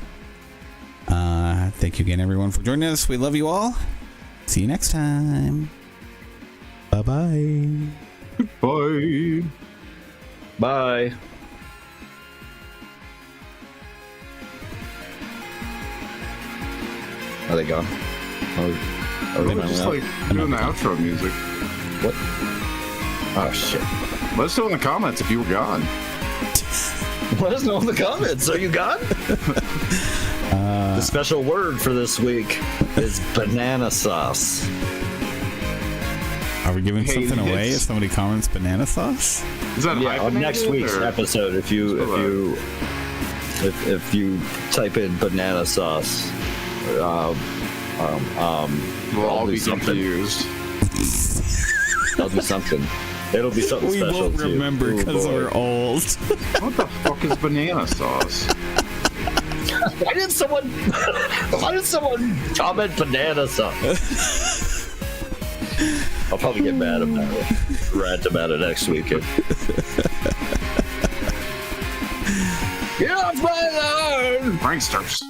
Speaker 2: Thank you again, everyone, for joining us. We love you all. See you next time. Bye-bye.
Speaker 3: Bye.
Speaker 1: Bye. Are they gone? Are they
Speaker 3: Just
Speaker 1: out?
Speaker 3: like doing the outro music.
Speaker 1: What? Oh shit!
Speaker 3: Let us know in the comments if you were gone.
Speaker 1: Let us know in the comments. Are you gone? The special word for this week is banana sauce.
Speaker 2: Are we giving
Speaker 3: Hey,
Speaker 2: something away if
Speaker 3: it's-
Speaker 2: somebody comments banana sauce?
Speaker 3: Is that
Speaker 1: Yeah, on next
Speaker 3: hyphenated,
Speaker 1: week's
Speaker 3: or-
Speaker 1: episode, if you type in banana sauce,
Speaker 3: We'll all
Speaker 1: do
Speaker 3: be
Speaker 1: something.
Speaker 3: confused.
Speaker 1: That'll be something. It'll be something
Speaker 2: We
Speaker 1: special
Speaker 2: won't
Speaker 1: too.
Speaker 2: remember
Speaker 1: Ooh,
Speaker 2: because
Speaker 1: boy.
Speaker 2: we're old.
Speaker 3: What the fuck is banana sauce?
Speaker 1: Why did someone comment banana sauce? I'll probably get mad about it. Rant about it next weekend. Get off my lawn!
Speaker 3: Pranksters.